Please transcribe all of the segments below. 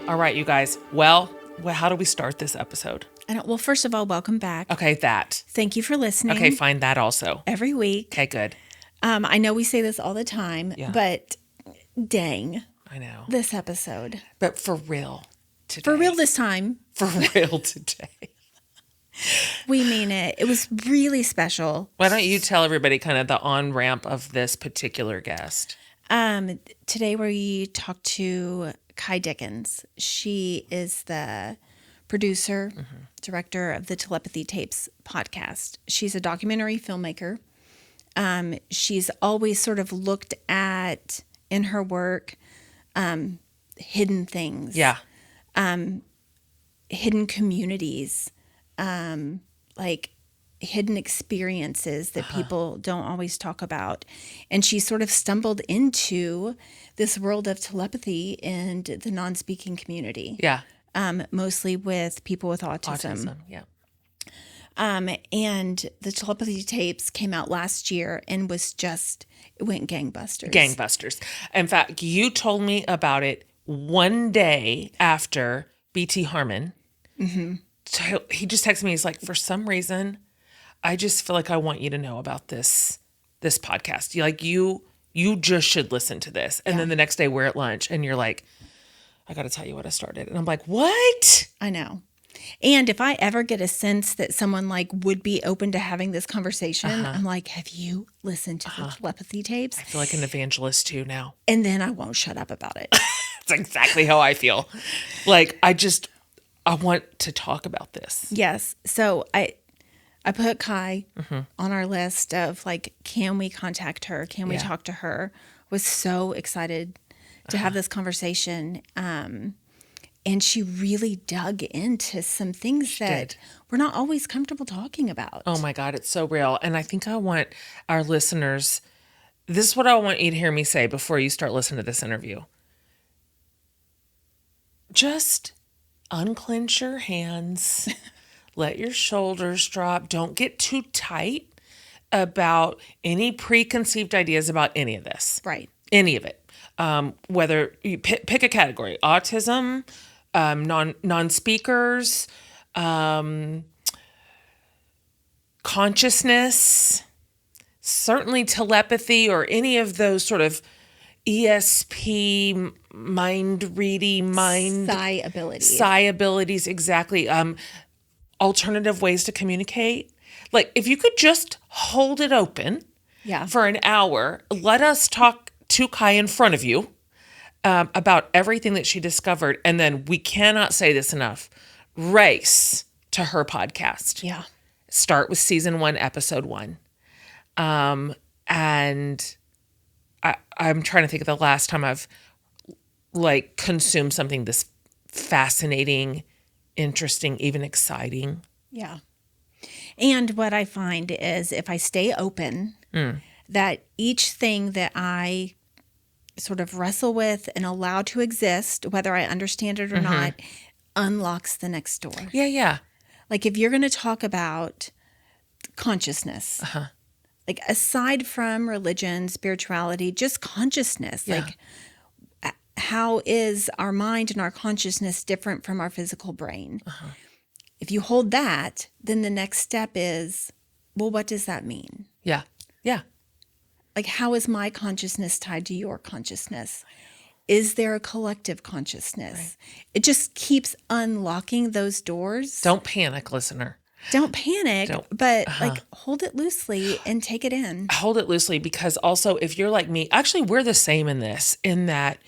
All right, you guys. Well, how do we start this episode? Well, first of all, welcome back. Okay, that. Thank you for listening. Okay, fine, that also. Every week. Okay, good. I know we say this all the time, but dang. I know. This episode. But for real today. For real this time. For real today. We mean it. It was really special. Why don't you tell everybody kind of the on-ramp of this particular guest? Today we talked to Ky Dickens. She is the producer, director of the Telepathy Tapes podcast. She's a documentary filmmaker. She's always sort of looked at, in her work, hidden things. Yeah. Hidden communities, like hidden experiences that people don't always talk about. And she sort of stumbled into this world of telepathy and the non-speaking community. Yeah. Mostly with people with autism. Yeah. And the Telepathy Tapes came out last year and was just, it went gangbusters. Gangbusters. In fact, you told me about it one day after B.T. Harmon. So he just texted me. He's like, for some reason, I just feel like I want you to know about this podcast. You just should listen to this. And then the next day we're at lunch and you're like, I got to tell you what I started. And I'm like, what? I know. And if I ever get a sense that someone like would be open to having this conversation, I'm like, have you listened to the Telepathy Tapes? I feel like an evangelist too now. And then I won't shut up about it. That's exactly how I feel. Like, I want to talk about this. Yes. So I put Ky on our list of like, can we contact her? Can we talk to her? Was so excited to have this conversation. And she really dug into some things that we're not always comfortable talking about. Oh my God, it's so real. And I think I want our listeners, this is what I want you to hear me say before you start listening to this interview. Just unclench your hands, let your shoulders drop. Don't get too tight about any preconceived ideas about any of this. Right. Any of it. Whether you pick a category, autism, non-speakers, consciousness, certainly telepathy or any of those sort of ESP, psi abilities, exactly. Alternative ways to communicate. Like if you could just hold it open for an hour, let us talk to Ky in front of you about everything that she discovered. And then we cannot say this enough, race to her podcast. Yeah. Start with season 1, episode 1. And I'm trying to think of the last time I've like consumed something this fascinating, interesting, even exciting. Yeah. And what I find is if I stay open, that each thing that I sort of wrestle with and allow to exist, whether I understand it or not, unlocks the next door. Yeah, yeah. Like if you're going to talk about consciousness, like aside from religion, spirituality, just consciousness, like how is our mind and our consciousness different from our physical brain? If you hold that, then the next step is, well, what does that mean? Yeah, yeah. Like, how is my consciousness tied to your consciousness? Is there a collective consciousness? Right. It just keeps unlocking those doors. Don't panic, listener. Don't panic, but like hold it loosely and take it in. Hold it loosely because also if you're like me, actually we're the same in this, in that,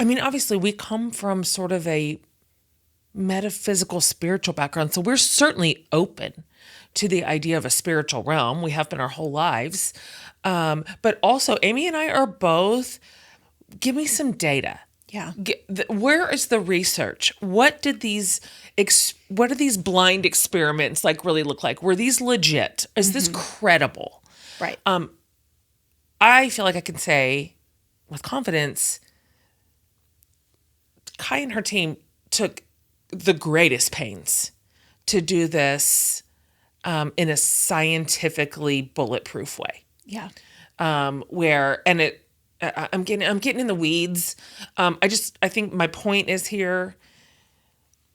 I mean, obviously we come from sort of a metaphysical, spiritual background. So we're certainly open to the idea of a spiritual realm. We have been our whole lives. But also Amy and I are both, give me some data. Yeah. Where is the research? What do these blind experiments like really look like? Were these legit? Is this credible? Right. I feel like I can say with confidence, Ky and her team took the greatest pains to do this in a scientifically bulletproof way. Yeah. I'm getting in the weeds. I think my point is here.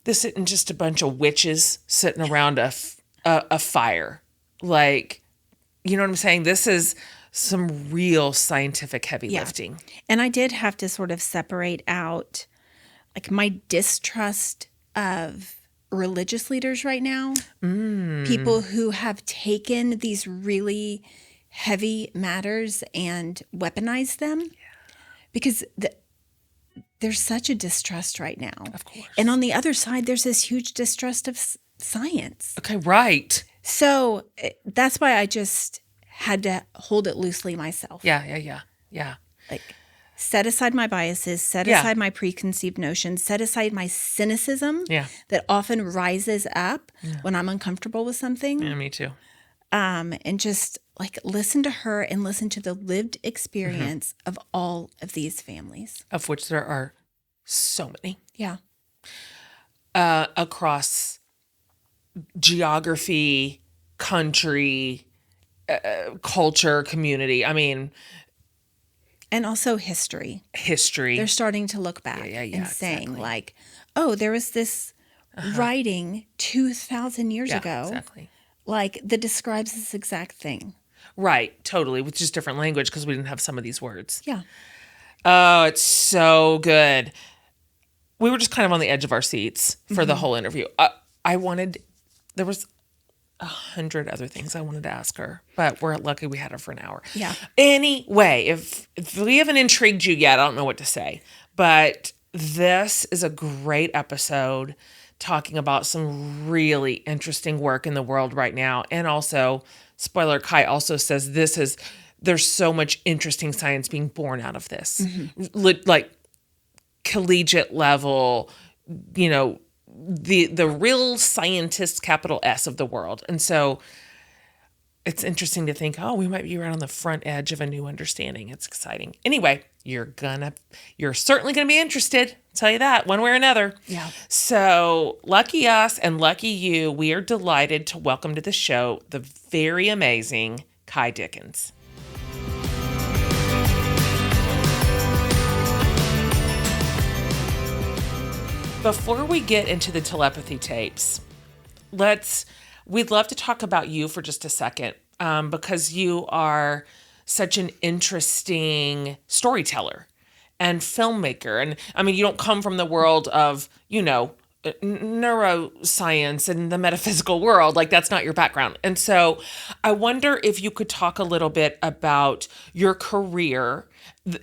This isn't just a bunch of witches sitting around a fire. Like, you know what I'm saying? This is some real scientific heavy lifting. And I did have to sort of separate out like my distrust of religious leaders right now. People who have taken these really heavy matters and weaponized them. Yeah. Because there's such a distrust right now. Of course. And on the other side, there's this huge distrust of science. Okay, right. So that's why I just had to hold it loosely myself. Yeah. Like, set aside my biases, set aside my preconceived notions, set aside my cynicism that often rises up when I'm uncomfortable with something. Yeah, me too. And just like listen to her and listen to the lived experience of all of these families. Of which there are so many. Yeah. Across geography, country, culture, community. I mean... And also history. They're starting to look back and saying like, oh, there was this writing 2,000 years ago. Exactly. Like that describes this exact thing. Right. Totally. With just different language because we didn't have some of these words. Yeah. Oh, it's so good. We were just kind of on the edge of our seats for the whole interview. There was 100 other things I wanted to ask her, but we're lucky we had her for an hour. Yeah. Anyway, if we haven't intrigued you yet, I don't know what to say, but this is a great episode talking about some really interesting work in the world right now. And also, spoiler, Ky also says there's so much interesting science being born out of this. Like collegiate level, you know, the real scientists, capital S, of the world. And so it's interesting to think, oh, we might be right on the front edge of a new understanding. It's exciting. Anyway, you're certainly gonna be interested. I'll tell you that, one way or another. Yeah. So lucky us and lucky you, we are delighted to welcome to the show the very amazing Ky Dickens. Before we get into the telepathy tapes, we'd love to talk about you for just a second, because you are such an interesting storyteller and filmmaker. And I mean, you don't come from the world of, you know, neuroscience and the metaphysical world. Like, that's not your background. And so I wonder if you could talk a little bit about your career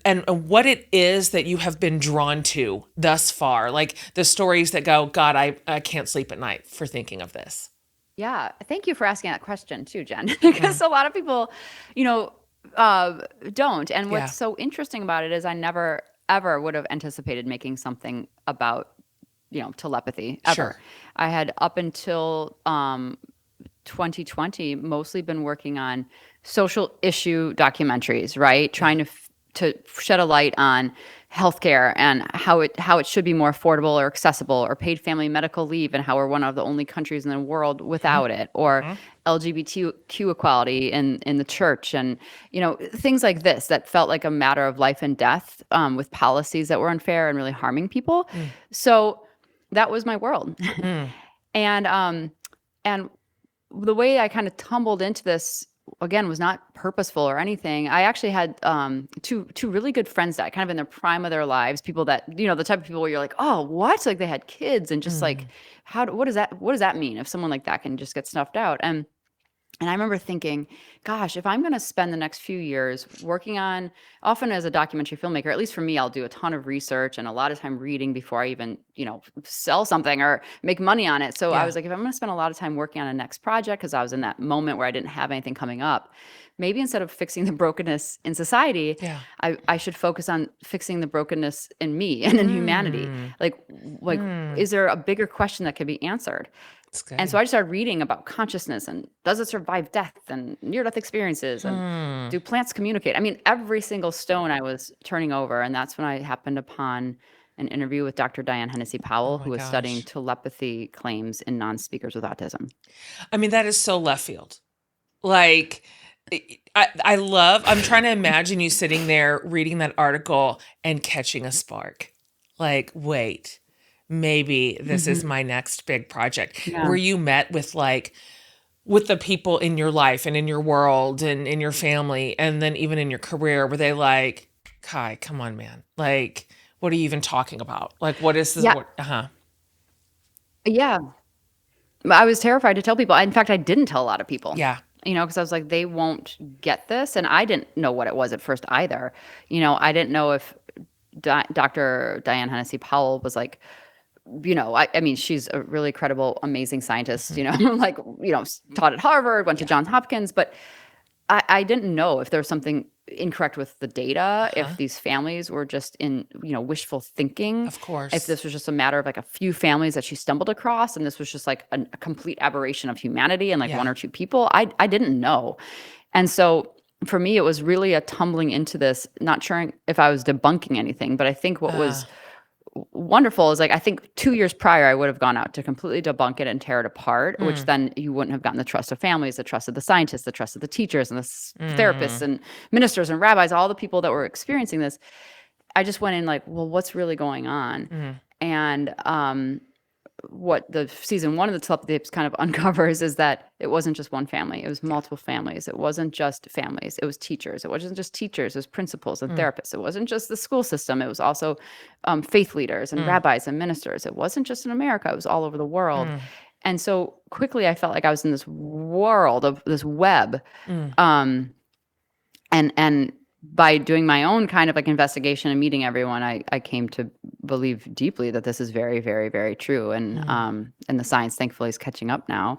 and what it is that you have been drawn to thus far, like the stories that go, God, I can't sleep at night for thinking of this. Yeah. Thank you for asking that question too, Jen, because a lot of people, you know, don't. And what's so interesting about it is I never, ever would have anticipated making something about, you know, telepathy ever. Sure. I had up until 2020 mostly been working on social issue documentaries, right? Trying to shed a light on healthcare and how it should be more affordable or accessible, or paid family medical leave and how we're one of the only countries in the world without it, or LGBTQ equality in the church, and you know, things like this that felt like a matter of life and death, with policies that were unfair and really harming people. So that was my world. And the way I kind of tumbled into this, again, was not purposeful or anything. I actually had two really good friends that kind of in the prime of their lives, people that, you know, the type of people where you're like, oh, what? Like they had kids and just like, what does that mean if someone like that can just get snuffed out? And I remember thinking, gosh, if I'm going to spend the next few years working on, often as a documentary filmmaker, at least for me, I'll do a ton of research and a lot of time reading before I even, you know, sell something or make money on it. So I was like, if I'm going to spend a lot of time working on a next project, because I was in that moment where I didn't have anything coming up, maybe instead of fixing the brokenness in society, I should focus on fixing the brokenness in me and in humanity. Like, is there a bigger question that could be answered? And so I just started reading about consciousness and does it survive death and near-death experiences and do plants communicate? I mean, every single stone I was turning over. And that's when I happened upon an interview with Dr. Diane Hennessy Powell, who was studying telepathy claims in non-speakers with autism. I mean, that is so left field. Like, I'm trying to imagine you sitting there reading that article and catching a spark. Like, wait, maybe this is my next big project. Yeah. Were you met with with the people in your life and in your world and in your family and then even in your career, were they like, Ky, come on, man. Like, what are you even talking about? Like, what is this? Yeah. Yeah. I was terrified to tell people. In fact, I didn't tell a lot of people. Yeah. Because I was like, they won't get this. And I didn't know what it was at first either. I didn't know if Dr. Diane Hennessy Powell was like, I mean, she's a really credible, amazing scientist, taught at Harvard, went to Johns Hopkins, but I didn't know if there was something incorrect with the data, if these families were just in, wishful thinking. Of course. If this was just a matter of like a few families that she stumbled across and this was just like a complete aberration of humanity and like one or two people. I didn't know. And so for me, it was really a tumbling into this, not sure if I was debunking anything, but I think what was wonderful is like, I think 2 years prior, I would have gone out to completely debunk it and tear it apart, which then you wouldn't have gotten the trust of families, the trust of the scientists, the trust of the teachers and the therapists and ministers and rabbis, all the people that were experiencing this. I just went in like, well, what's really going on? And what the season 1 of the Telepathy Tapes kind of uncovers is that it wasn't just one family. It was multiple families. It wasn't just families. It was teachers. It wasn't just teachers. It was principals and therapists. It wasn't just the school system. It was also faith leaders and rabbis and ministers. It wasn't just in America. It was all over the world. And so quickly I felt like I was in this world of this web. And by doing my own kind of like investigation and meeting everyone, I came to believe deeply that this is very, very, very true. And the science thankfully is catching up now.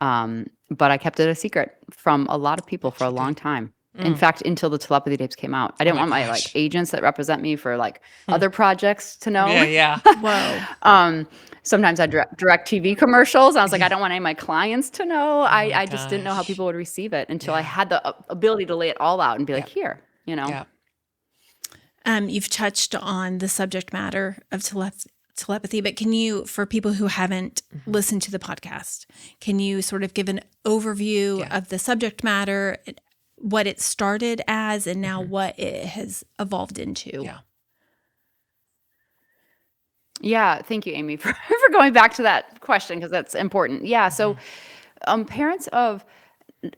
But I kept it a secret from a lot of people for a long time. In fact, until the Telepathy Tapes came out. I didn't want my like agents that represent me for like other projects to know. Yeah. Whoa. Sometimes I direct TV commercials. I was like, I don't want any of my clients to know. I just didn't know how people would receive it until I had the ability to lay it all out and be like, here, Yeah. You've touched on the subject matter of telepathy, but can you, for people who haven't listened to the podcast, can you sort of give an overview of the subject matter, what it started as, and now what it has evolved into? Yeah, thank you, Amy, for going back to that question because that's important. Yeah, so parents of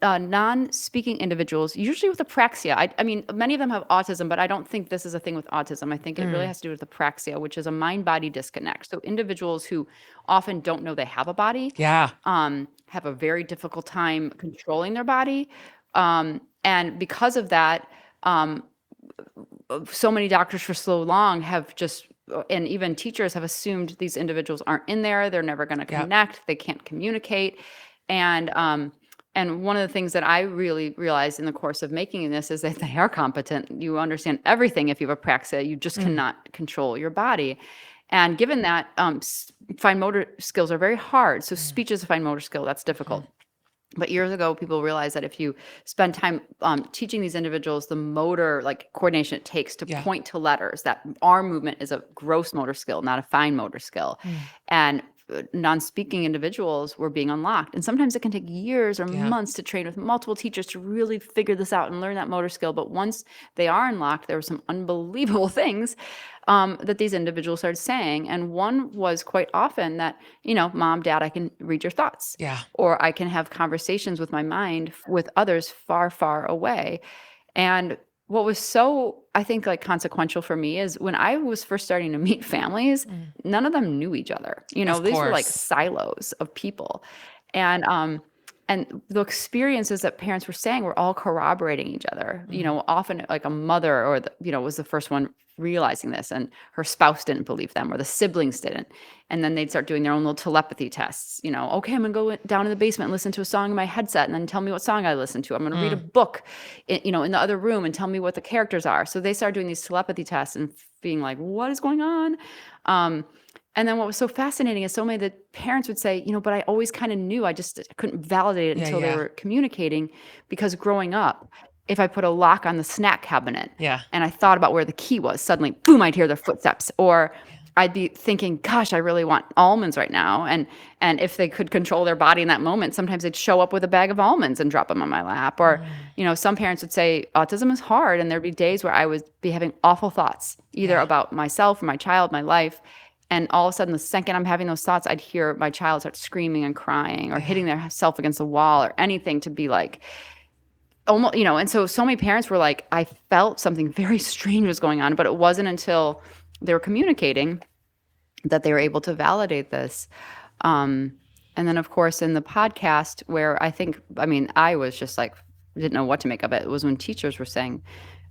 non-speaking individuals, usually with apraxia. I mean, many of them have autism, but I don't think this is a thing with autism. I think it really has to do with apraxia, which is a mind-body disconnect. So individuals who often don't know they have a body, have a very difficult time controlling their body. And because of that, so many doctors for so long have just, and even teachers have assumed these individuals aren't in there. They're never going to connect. They can't communicate. And one of the things that I really realized in the course of making this is that they are competent. You understand everything if you have apraxia. You just cannot control your body. And given that, fine motor skills are very hard. So speech is a fine motor skill. That's difficult. But years ago, people realized that if you spend time teaching these individuals the motor like coordination it takes to point to letters, that arm movement is a gross motor skill, not a fine motor skill. And non-speaking individuals were being unlocked. And sometimes it can take years or months to train with multiple teachers to really figure this out and learn that motor skill. But once they are unlocked, there were some unbelievable things that these individuals started saying. And one was quite often that, Mom, Dad, I can read your thoughts. Or I can have conversations with my mind with others far, far away. And what was so, I think, like consequential for me is when I was first starting to meet families, none of them knew each other. These were like silos of people. And the experiences that parents were saying were all corroborating each other. Often like a mother or was the first one realizing this, and her spouse didn't believe them, or the siblings didn't. And then they'd start doing their own little telepathy tests. Okay, I'm gonna go down in the basement and listen to a song in my headset, and then tell me what song I listened to. I'm gonna read a book, in the other room, and tell me what the characters are. So they started doing these telepathy tests and being like, "What is going on?" And then what was so fascinating is so many of the parents would say, but I always kind of knew. I just couldn't validate it until they were communicating, because growing up, if I put a lock on the snack cabinet and I thought about where the key was, suddenly, boom, I'd hear their footsteps. Or I'd be thinking, gosh, I really want almonds right now. And if they could control their body in that moment, sometimes they'd show up with a bag of almonds and drop them on my lap. Or, some parents would say autism is hard. And there'd be days where I would be having awful thoughts, either about myself or my child, my life. And all of a sudden, the second I'm having those thoughts, I'd hear my child start screaming and crying or hitting themselves against the wall or anything to be like, almost, and so many parents were like, I felt something very strange was going on, but it wasn't until they were communicating that they were able to validate this. And then, of course, in the podcast where I was just like, didn't know what to make of it. It was when teachers were saying,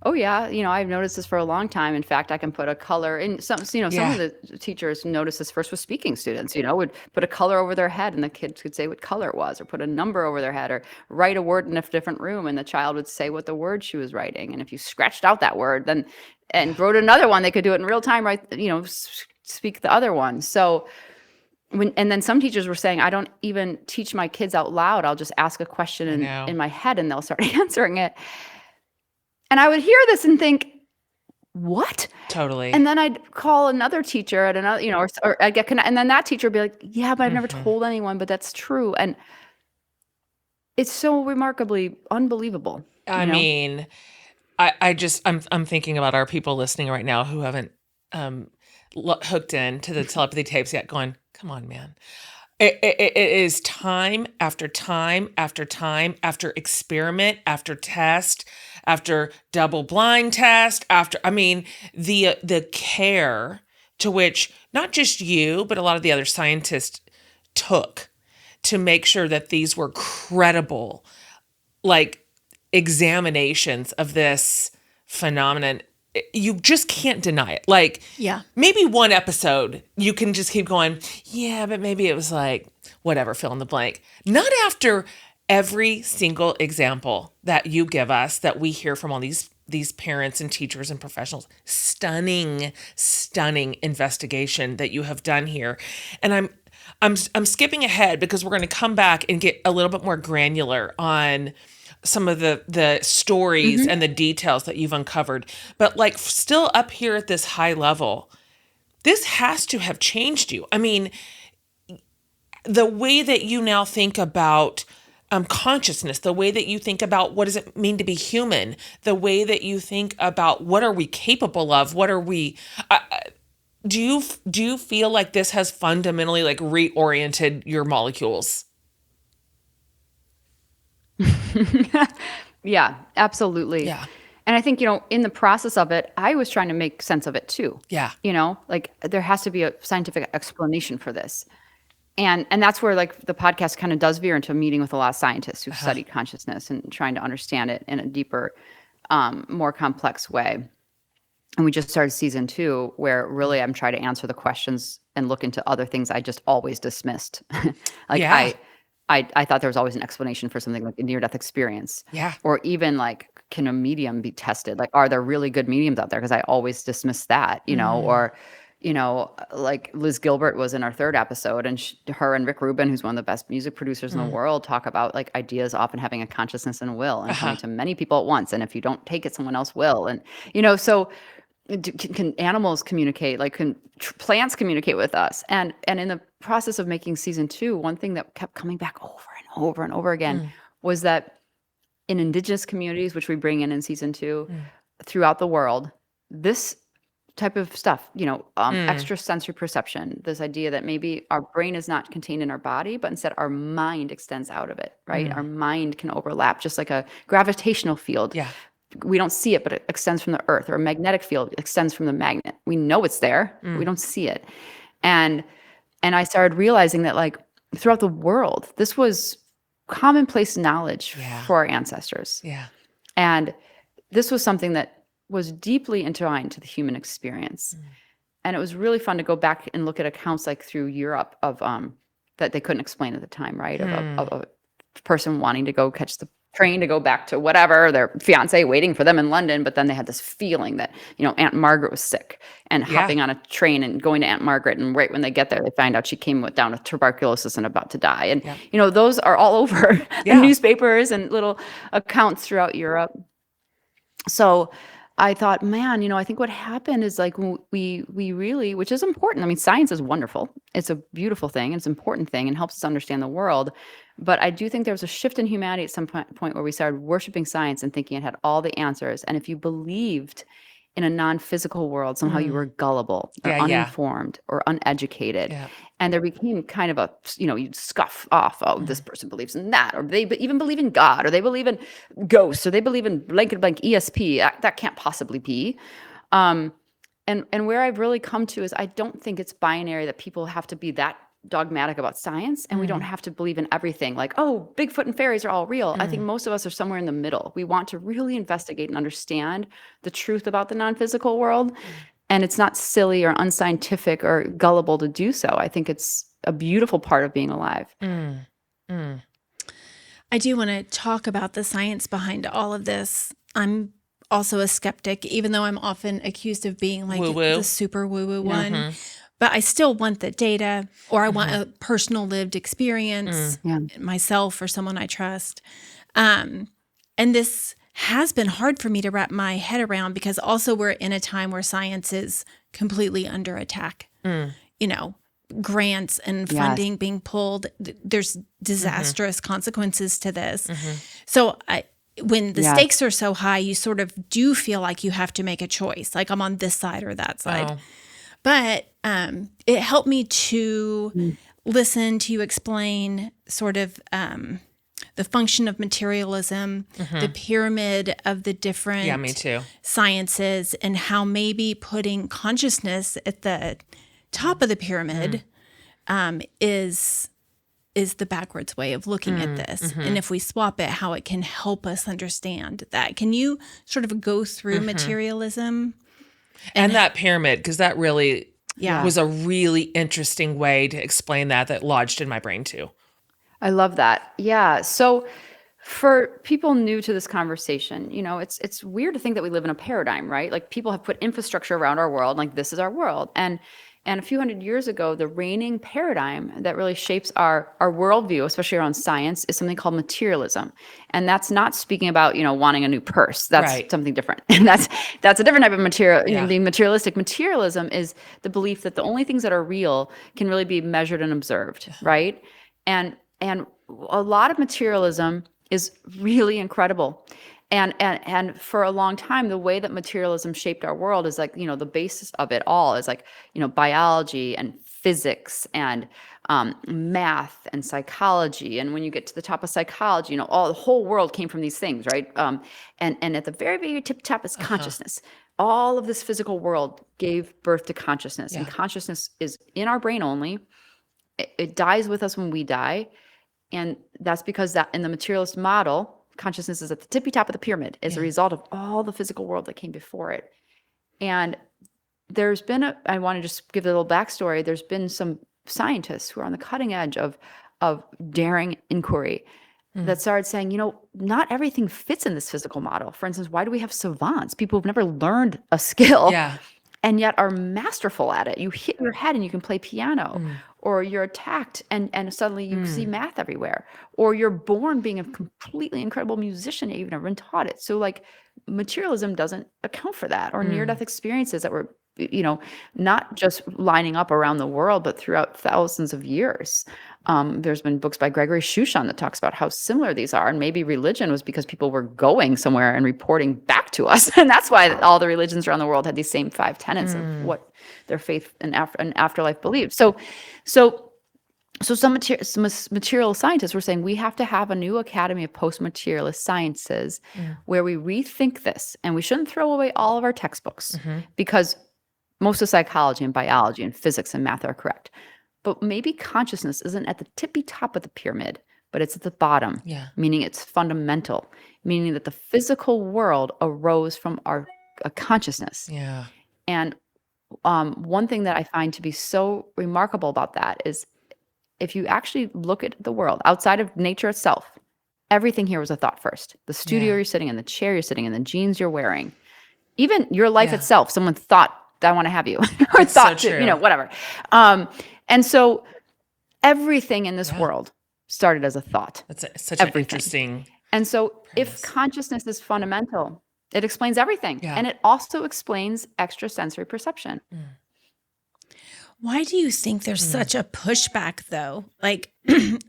oh yeah, I've noticed this for a long time. In fact, I can put a color in some of the teachers noticed this first with speaking students, would put a color over their head and the kids could say what color it was, or put a number over their head, or write a word in a different room and the child would say what the word she was writing. And if you scratched out that word then and wrote another one, they could do it in real time, right? Speak the other one. So and then some teachers were saying, I don't even teach my kids out loud. I'll just ask a question in my head and they'll start answering it. And I would hear this and think, what? Totally. And then I'd call another teacher at another, or I'd get connected. And then that teacher would be like, yeah, but I've never told anyone, but that's true. And it's so remarkably unbelievable. I'm thinking about our people listening right now who haven't hooked into the telepathy tapes yet, going, come on, man. It is time after time after time after experiment, after test, after double blind test, the care to which not just you, but a lot of the other scientists took to make sure that these were credible, like, examinations of this phenomenon. You just can't deny it. Like, maybe one episode you can just keep going, yeah, but maybe it was like, whatever, fill in the blank. Not after every single example that you give us, that we hear from all these parents and teachers and professionals. Stunning investigation that you have done here. And I'm skipping ahead because we're going to come back and get a little bit more granular on some of the stories and the details that you've uncovered. But like, still up here at this high level, this has to have changed you. I mean, the way that you now think about consciousness, the way that you think about what does it mean to be human, the way that you think about what are we capable of, what are we... do you feel like this has fundamentally like reoriented your molecules? Yeah, absolutely. Yeah. And I think, in the process of it, I was trying to make sense of it too. Yeah. Like there has to be a scientific explanation for this. And that's where like the podcast kind of does veer into a meeting with a lot of scientists who study consciousness and trying to understand it in a deeper, more complex way. And we just started season 2, where really I'm trying to answer the questions and look into other things I just always dismissed. I thought there was always an explanation for something like a near-death experience. Yeah. Or even like, can a medium be tested? Like, are there really good mediums out there? Because I always dismissed that, or, like Liz Gilbert was in our 3rd episode, and her and Rick Rubin, who's one of the best music producers in the world, talk about like ideas often having a consciousness and a will and coming to many people at once. And if you don't take it, someone else will. And, so can animals communicate? Like, can plants communicate with us? And in the process of making season 2, one thing that kept coming back over and over and over again was that in indigenous communities, which we bring in season 2, throughout the world, this type of stuff, extrasensory perception, this idea that maybe our brain is not contained in our body, but instead our mind extends out of it, right? Our mind can overlap, just like a gravitational field. Yeah. We don't see it, but it extends from the earth, or a magnetic field extends from the magnet. We know it's there. We don't see it. And I started realizing that like throughout the world, this was commonplace knowledge for our ancestors. Yeah. And this was something that was deeply entwined to the human experience. And it was really fun to go back and look at accounts like through Europe of that they couldn't explain at the time, right? Of a person wanting to go catch the train to go back to whatever, their fiance waiting for them in London, but then they had this feeling that, Aunt Margaret was sick, and hopping on a train and going to Aunt Margaret, and right when they get there, they find out she came down with tuberculosis and about to die. And, those are all over the newspapers and little accounts throughout Europe. So I thought, man, I think what happened is like we really, which is important. I mean, science is wonderful. It's a beautiful thing. It's an important thing and helps us understand the world. But I do think there was a shift in humanity at some point where we started worshiping science and thinking it had all the answers. And if you believed in a non-physical world, somehow you were gullible or uninformed or uneducated. Yeah. And there became kind of a, you'd scoff off, oh, this person believes in that, or they even believe in God, or they believe in ghosts, or they believe in blank and blank ESP. That can't possibly be. And where I've really come to is I don't think it's binary that people have to be that dogmatic about science, and we don't have to believe in everything like, oh, Bigfoot and fairies are all real. I think most of us are somewhere in the middle. We want to really investigate and understand the truth about the non-physical world, and it's not silly or unscientific or gullible to do so. I think it's a beautiful part of being alive. I do want to talk about the science behind all of this. I'm also a skeptic, even though I'm often accused of being like the super woo-woo one. But I still want the data, or I want a personal lived experience myself or someone I trust. And this has been hard for me to wrap my head around, because also we're in a time where science is completely under attack. Grants and funding being pulled. There's disastrous consequences to this. So when the stakes are so high, you sort of do feel like you have to make a choice. Like, I'm on this side or that side. But it helped me to listen to you explain sort of the function of materialism, the pyramid of the different me too. sciences, and how maybe putting consciousness at the top of the pyramid is the backwards way of looking at this. And if we swap it, how it can help us understand that. Can you sort of go through materialism? And that pyramid, because that really was a really interesting way to explain that lodged in my brain too. I love that. Yeah. So for people new to this conversation, it's weird to think that we live in a paradigm, right? Like, people have put infrastructure around our world, like this is our world. And a few hundred years ago, the reigning paradigm that really shapes our worldview, especially around science, is something called materialism. And that's not speaking about, wanting a new purse. That's something different. And that's a different type of material. Being materialistic. Materialism is the belief that the only things that are real can really be measured and observed, right? And a lot of materialism is really incredible. And for a long time, the way that materialism shaped our world is like, the basis of it all is like, biology and physics and math and psychology. And when you get to the top of psychology, the whole world came from these things, right? And at the very, very tip top is consciousness. All of this physical world gave birth to consciousness, and consciousness is in our brain only. It dies with us when we die. And that's because that in the materialist model, consciousness is at the tippy top of the pyramid as a result of all the physical world that came before it. And there's been I want to just give a little backstory. There's been some scientists who are on the cutting edge of daring inquiry that started saying, not everything fits in this physical model. For instance, why do we have savants, people who've never learned a skill and yet are masterful at it? You hit your head and you can play piano. Or you're attacked and suddenly you see math everywhere. Or you're born being a completely incredible musician, you've never been taught it. So like, materialism doesn't account for that. Or near-death experiences that were, not just lining up around the world, but throughout thousands of years. There's been books by Gregory Shushan that talks about how similar these are. And maybe religion was because people were going somewhere and reporting back to us. And that's why all the religions around the world had these same 5 tenets of what their faith and afterlife believed. So some material scientists were saying we have to have a new academy of post-materialist sciences where we rethink this, and we shouldn't throw away all of our textbooks because most of psychology and biology and physics and math are correct. But maybe consciousness isn't at the tippy top of the pyramid, but it's at the bottom, meaning it's fundamental, meaning that the physical world arose from our consciousness. And one thing that I find to be so remarkable about that is if you actually look at the world outside of nature itself, everything here was a thought first. The studio you're sitting in, the chair you're sitting in, the jeans you're wearing, even your life itself, someone thought, I want to have you, or it's thought so to, whatever. And so everything in this world started as a thought. That's such an interesting. And so if consciousness is fundamental, It explains everything. Yeah. And it also explains extrasensory perception. Why do you think there's such a pushback, though? Like,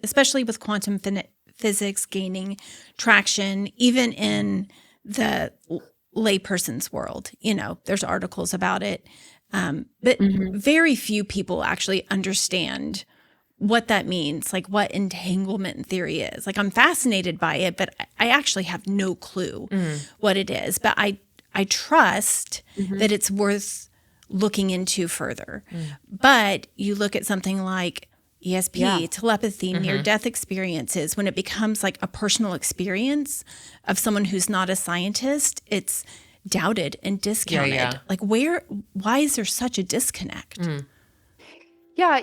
especially with quantum physics gaining traction, even in the layperson's world. There's articles about it. But very few people actually understand what that means, like what entanglement theory is. Like, I'm fascinated by it, but I actually have no clue what it is. But I trust that it's worth looking into further. But you look at something like ESP, telepathy, near-death experiences, when it becomes like a personal experience of someone who's not a scientist, it's doubted and discounted. Yeah. Like, why is there such a disconnect? Yeah,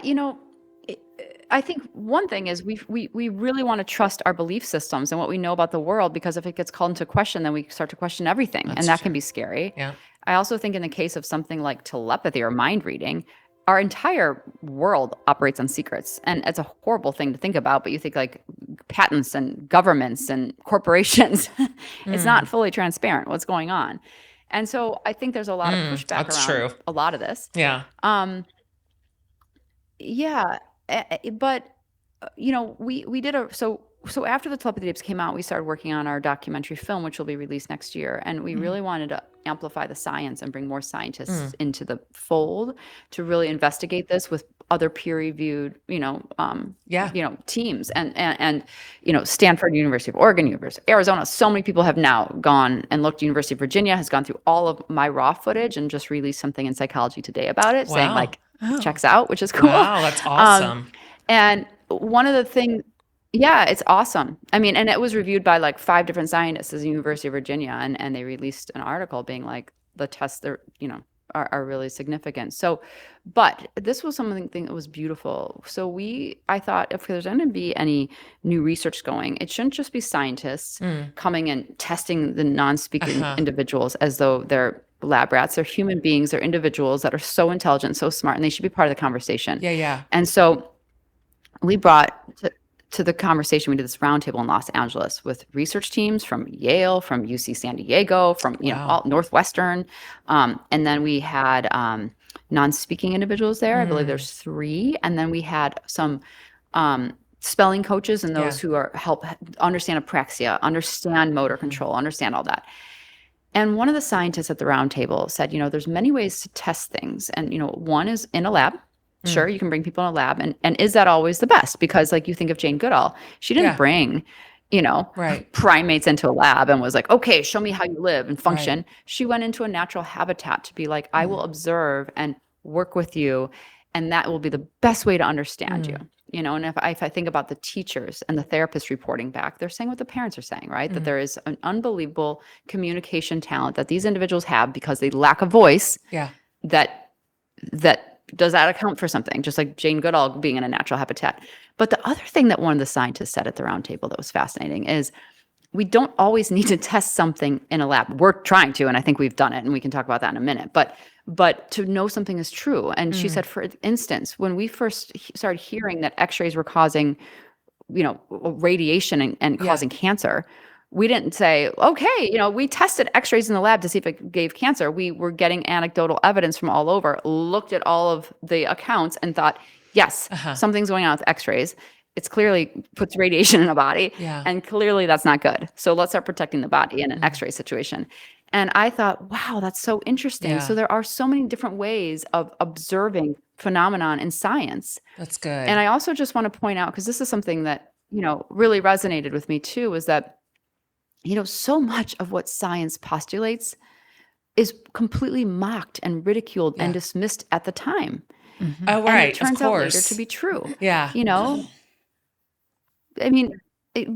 I think one thing is we really want to trust our belief systems and what we know about the world, because if it gets called into question, then we start to question everything. And that can be scary. Yeah. I also think in the case of something like telepathy or mind reading, our entire world operates on secrets. And it's a horrible thing to think about, but you think like patents and governments and corporations, it's not fully transparent what's going on. And so I think there's a lot of pushback around a lot of this. Yeah. Yeah. But, we did so after the Telepathy Tapes came out, we started working on our documentary film, which will be released next year. And we really wanted to amplify the science and bring more scientists into the fold to really investigate this with other peer-reviewed, teams and Stanford, University of Oregon, University of Arizona. So many people have now gone and looked. University of Virginia has gone through all of my raw footage and just released something in Psychology Today about it, saying like, checks out, which is cool. Wow, that's awesome. And one of the things, yeah, it's awesome. I mean, and it was reviewed by like 5 different scientists at the University of Virginia, and they released an article being like, the tests are really significant. So, but this was something that was beautiful. So I thought if there's going to be any new research going, it shouldn't just be scientists coming and testing the non-speaking individuals as though they're lab rats. They're human beings. They're individuals that are so intelligent, so smart, and they should be part of the conversation. Yeah. And so we brought to the conversation, we did this roundtable in Los Angeles with research teams from Yale, from UC San Diego, from all Northwestern, and then we had non-speaking individuals there. I believe there's 3, and then we had some spelling coaches and those who help understand apraxia, understand motor control, understand all that. And one of the scientists at the roundtable said, there's many ways to test things, and one is in a lab. Sure, you can bring people in a lab, and is that always the best? Because like you think of Jane Goodall, she didn't bring, primates into a lab and was like, okay, show me how you live and function. She went into a natural habitat to be like, I will observe and work with you, and that will be the best way to understand you. And if I think about the teachers and the therapists reporting back, they're saying what the parents are saying, right? That there is an unbelievable communication talent that these individuals have because they lack a voice. Yeah. That does that account for something? Just like Jane Goodall being in a natural habitat. But the other thing that one of the scientists said at the roundtable that was fascinating is we don't always need to test something in a lab. We're trying to, and I think we've done it, and we can talk about that in a minute. But to know something is true. And she said, for instance, when we first started hearing that X-rays were causing, radiation and causing cancer, we didn't say, okay, we tested X-rays in the lab to see if it gave cancer. We were getting anecdotal evidence from all over, looked at all of the accounts and thought, yes, something's going on with X-rays. It's clearly puts radiation in a body, and clearly that's not good. So let's start protecting the body in an X-ray situation. And I thought, wow, that's so interesting. Yeah. So there are so many different ways of observing phenomenon in science. That's good. And I also just want to point out, because this is something that, really resonated with me too, was that so much of what science postulates is completely mocked and ridiculed and dismissed at the time. Oh, right. And it turns of out course. later to be true. Yeah. I mean,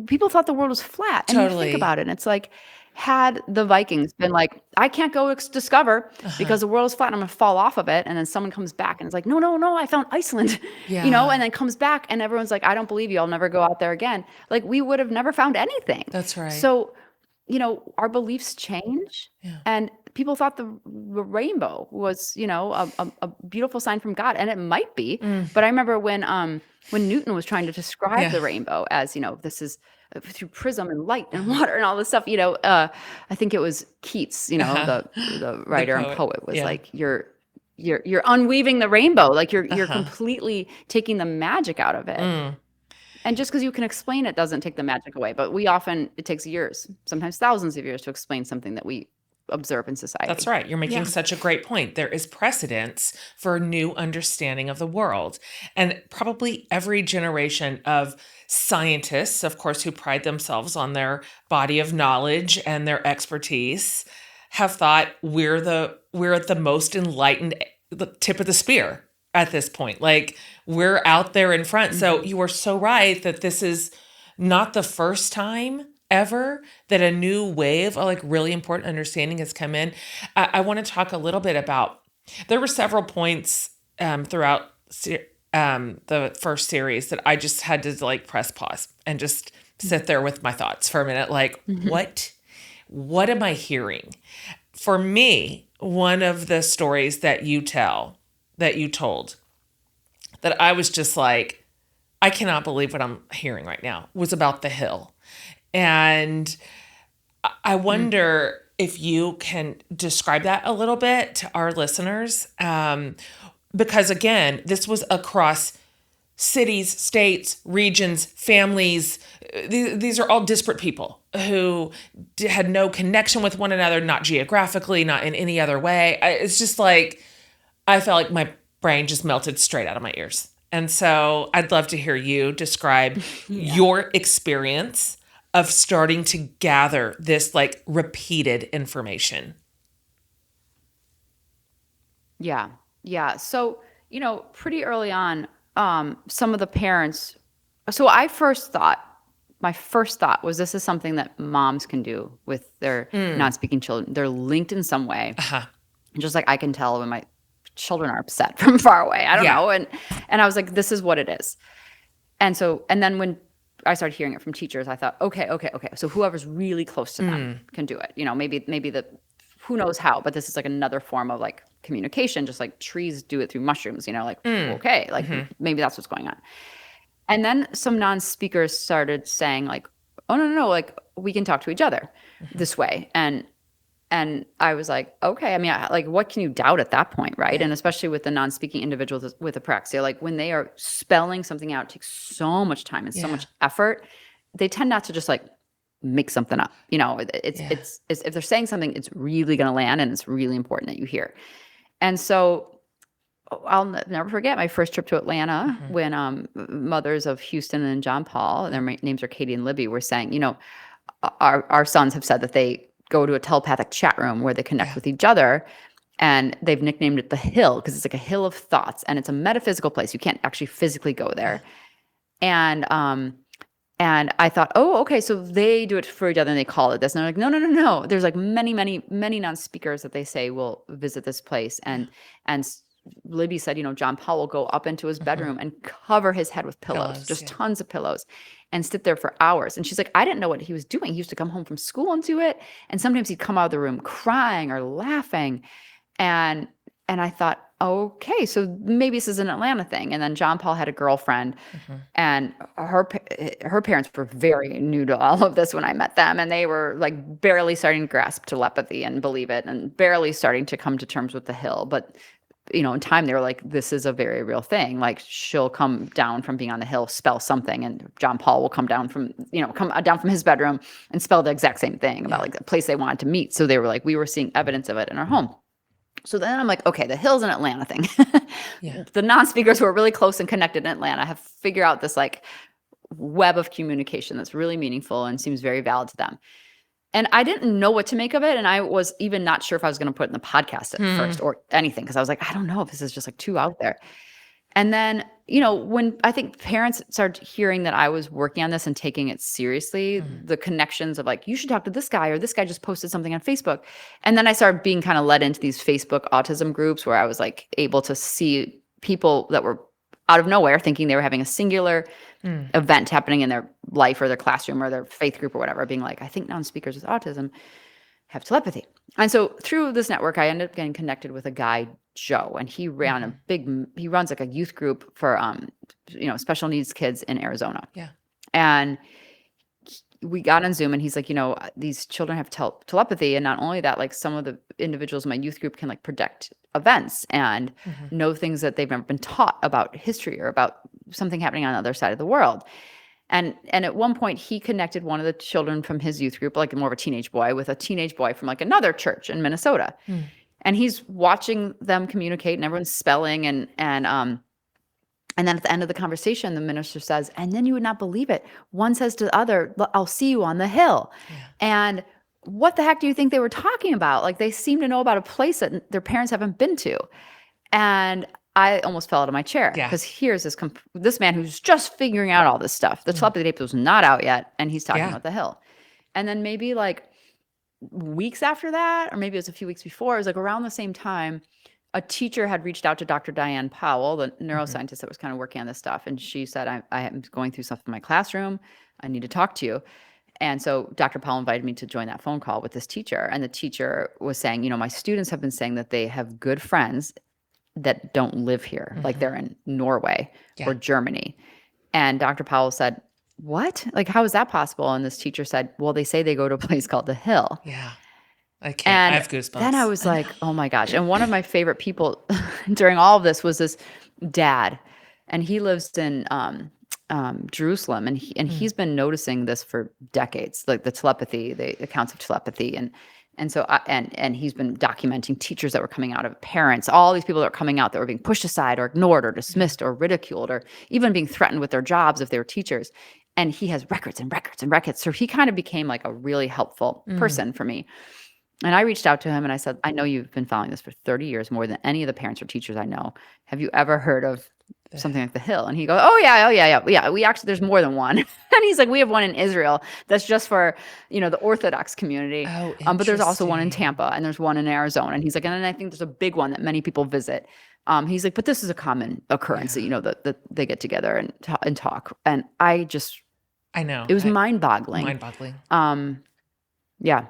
people thought the world was flat. And you think about it, and it's like, had the Vikings been like, I can't go discover because the world is flat and I'm going to fall off of it. And then someone comes back and it's like, no, I found Iceland, and then comes back and everyone's like, I don't believe you. I'll never go out there again. Like, we would have never found anything. That's right. So, our beliefs change, and people thought the rainbow was, a beautiful sign from God, and it might be. But I remember when Newton was trying to describe the rainbow as, this is through prism and light and water and all this stuff. I think it was Keats, the writer and poet was like, you're unweaving the rainbow. Like you're completely taking the magic out of it. And just because you can explain it doesn't take the magic away. But it takes years, sometimes thousands of years to explain something that we observe in society. That's right. You're making such a great point. There is precedence for a new understanding of the world. And probably every generation of scientists, of course, who pride themselves on their body of knowledge and their expertise, have thought we're at the most enlightened, the tip of the spear at this point. Like, we're out there in front. So you are so right that this is not the first time ever that a new wave of like really important understanding has come in. I want to talk a little bit about, there were several points throughout the first series that I just had to like press pause and just sit there with my thoughts for a minute. Like, what am I hearing? For me, one of the stories that you told, that I was just like, I cannot believe what I'm hearing right now, was about the hill. And I wonder if you can describe that a little bit to our listeners. Because again, this was across cities, states, regions, families. These are all disparate people who had no connection with one another, not geographically, not in any other way. It's just like, I felt like my brain just melted straight out of my ears. And so I'd love to hear you describe your experience of starting to gather this like repeated information. Yeah. So, pretty early on, some of the parents, so my first thought was, this is something that moms can do with their non-speaking children. They're linked in some way. Just like I can tell when my children are upset from far away. I don't know. And I was like, this is what it is. And then when I started hearing it from teachers, I thought, okay. So whoever's really close to them can do it. Maybe who knows how, but this is like another form of like communication, just like trees do it through mushrooms, okay, like maybe that's what's going on. And then some non-speakers started saying like, oh, no, like we can talk to each other this way. And I was like, okay, I mean, like what can you doubt at that point, right? And especially with the non-speaking individuals with apraxia, like when they are spelling something out, it takes so much time and so much effort. They tend not to just like make something up. It's if they're saying something, it's really going to land, and it's really important that you hear. And so I'll never forget my first trip to Atlanta when mothers of Houston and John Paul, their names are Katie and Libby, were saying, our sons have said that they go to a telepathic chat room where they connect with each other, and they've nicknamed it the hill because it's like a hill of thoughts, and it's a metaphysical place. You can't actually physically go there. And I thought, oh, okay, so they do it for each other and they call it this. And they're like, no. There's like many non-speakers that they say will visit this place. And Libby said, John Paul will go up into his bedroom and cover his head with pillows, tons of pillows, and sit there for hours. And she's like, I didn't know what he was doing. He used to come home from school and do it. And sometimes he'd come out of the room crying or laughing. And I thought, okay, so maybe this is an Atlanta thing. And then John Paul had a girlfriend, and her parents were very new to all of this when I met them. And they were like barely starting to grasp telepathy and believe it, and barely starting to come to terms with the hill. But in time, they were like, this is a very real thing. Like, she'll come down from being on the hill, spell something, and John Paul will come down from his bedroom and spell the exact same thing about like the place they wanted to meet. So they were like, we were seeing evidence of it in our home. So then I'm like, okay, the hill's an Atlanta thing. The non-speakers who are really close and connected in Atlanta have figured out this like web of communication that's really meaningful and seems very valid to them. And I didn't know what to make of it. And I was even not sure if I was going to put it in the podcast at first or anything, because I was like, I don't know if this is just like too out there. And then, when I think parents started hearing that I was working on this and taking it seriously, the connections of like, you should talk to this guy, or this guy just posted something on Facebook. And then I started being kind of led into these Facebook autism groups where I was like able to see people that were out of nowhere thinking they were having a singular event happening in their life or their classroom or their faith group or whatever, being like, I think non-speakers with autism have telepathy. And so through this network, I ended up getting connected with a guy, Joe, and he ran he runs like a youth group for, special needs kids in Arizona. Yeah. And we got on Zoom and he's like, these children have telepathy. And not only that, like some of the individuals in my youth group can like predict events and know things that they've never been taught about history or about something happening on the other side of the world. And at one point he connected one of the children from his youth group, like more of a teenage boy, with a teenage boy from like another church in Minnesota. And he's watching them communicate and everyone's spelling and then at the end of the conversation, the minister says, and then you would not believe it. One says to the other, I'll see you on the hill. Yeah. And what the heck do you think they were talking about? Like they seem to know about a place that their parents haven't been to. And I almost fell out of my chair because here's this man who's just figuring out all this stuff. The Telepathy Tapes was not out yet, and he's talking about the hill. And then maybe like weeks after that, or maybe it was a few weeks before, it was like around the same time, a teacher had reached out to Dr. Diane Powell, the neuroscientist that was kind of working on this stuff. And she said, I am going through stuff in my classroom. I need to talk to you. And so Dr. Powell invited me to join that phone call with this teacher. And the teacher was saying, my students have been saying that they have good friends that don't live here. Like they're in Norway or Germany. And Dr. Powell said, what? Like, how is that possible? And this teacher said, well, they say they go to a place called the Hill. Yeah. I can't. I have goosebumps. Then I was like, oh my gosh. And one of my favorite people during all of this was this dad. And he lives in Jerusalem. And he's been noticing this for decades, like the telepathy, the accounts of telepathy. And so and he's been documenting teachers that were coming out of parents, all these people that were coming out that were being pushed aside or ignored or dismissed or ridiculed or even being threatened with their jobs if they were teachers. And he has records and records and records. So he kind of became like a really helpful person for me. And I reached out to him and I said, I know you've been following this for 30 years, more than any of the parents or teachers I know. Have you ever heard of something like the Hill? And he goes, oh yeah. We actually, there's more than one. And he's like, we have one in Israel that's just for, the Orthodox community. Oh, but there's also one in Tampa and there's one in Arizona. And he's like, and then I think there's a big one that many people visit. He's like, but this is a common occurrence that they get together and talk. And I know. It was mind-boggling. Mind-boggling. Yeah.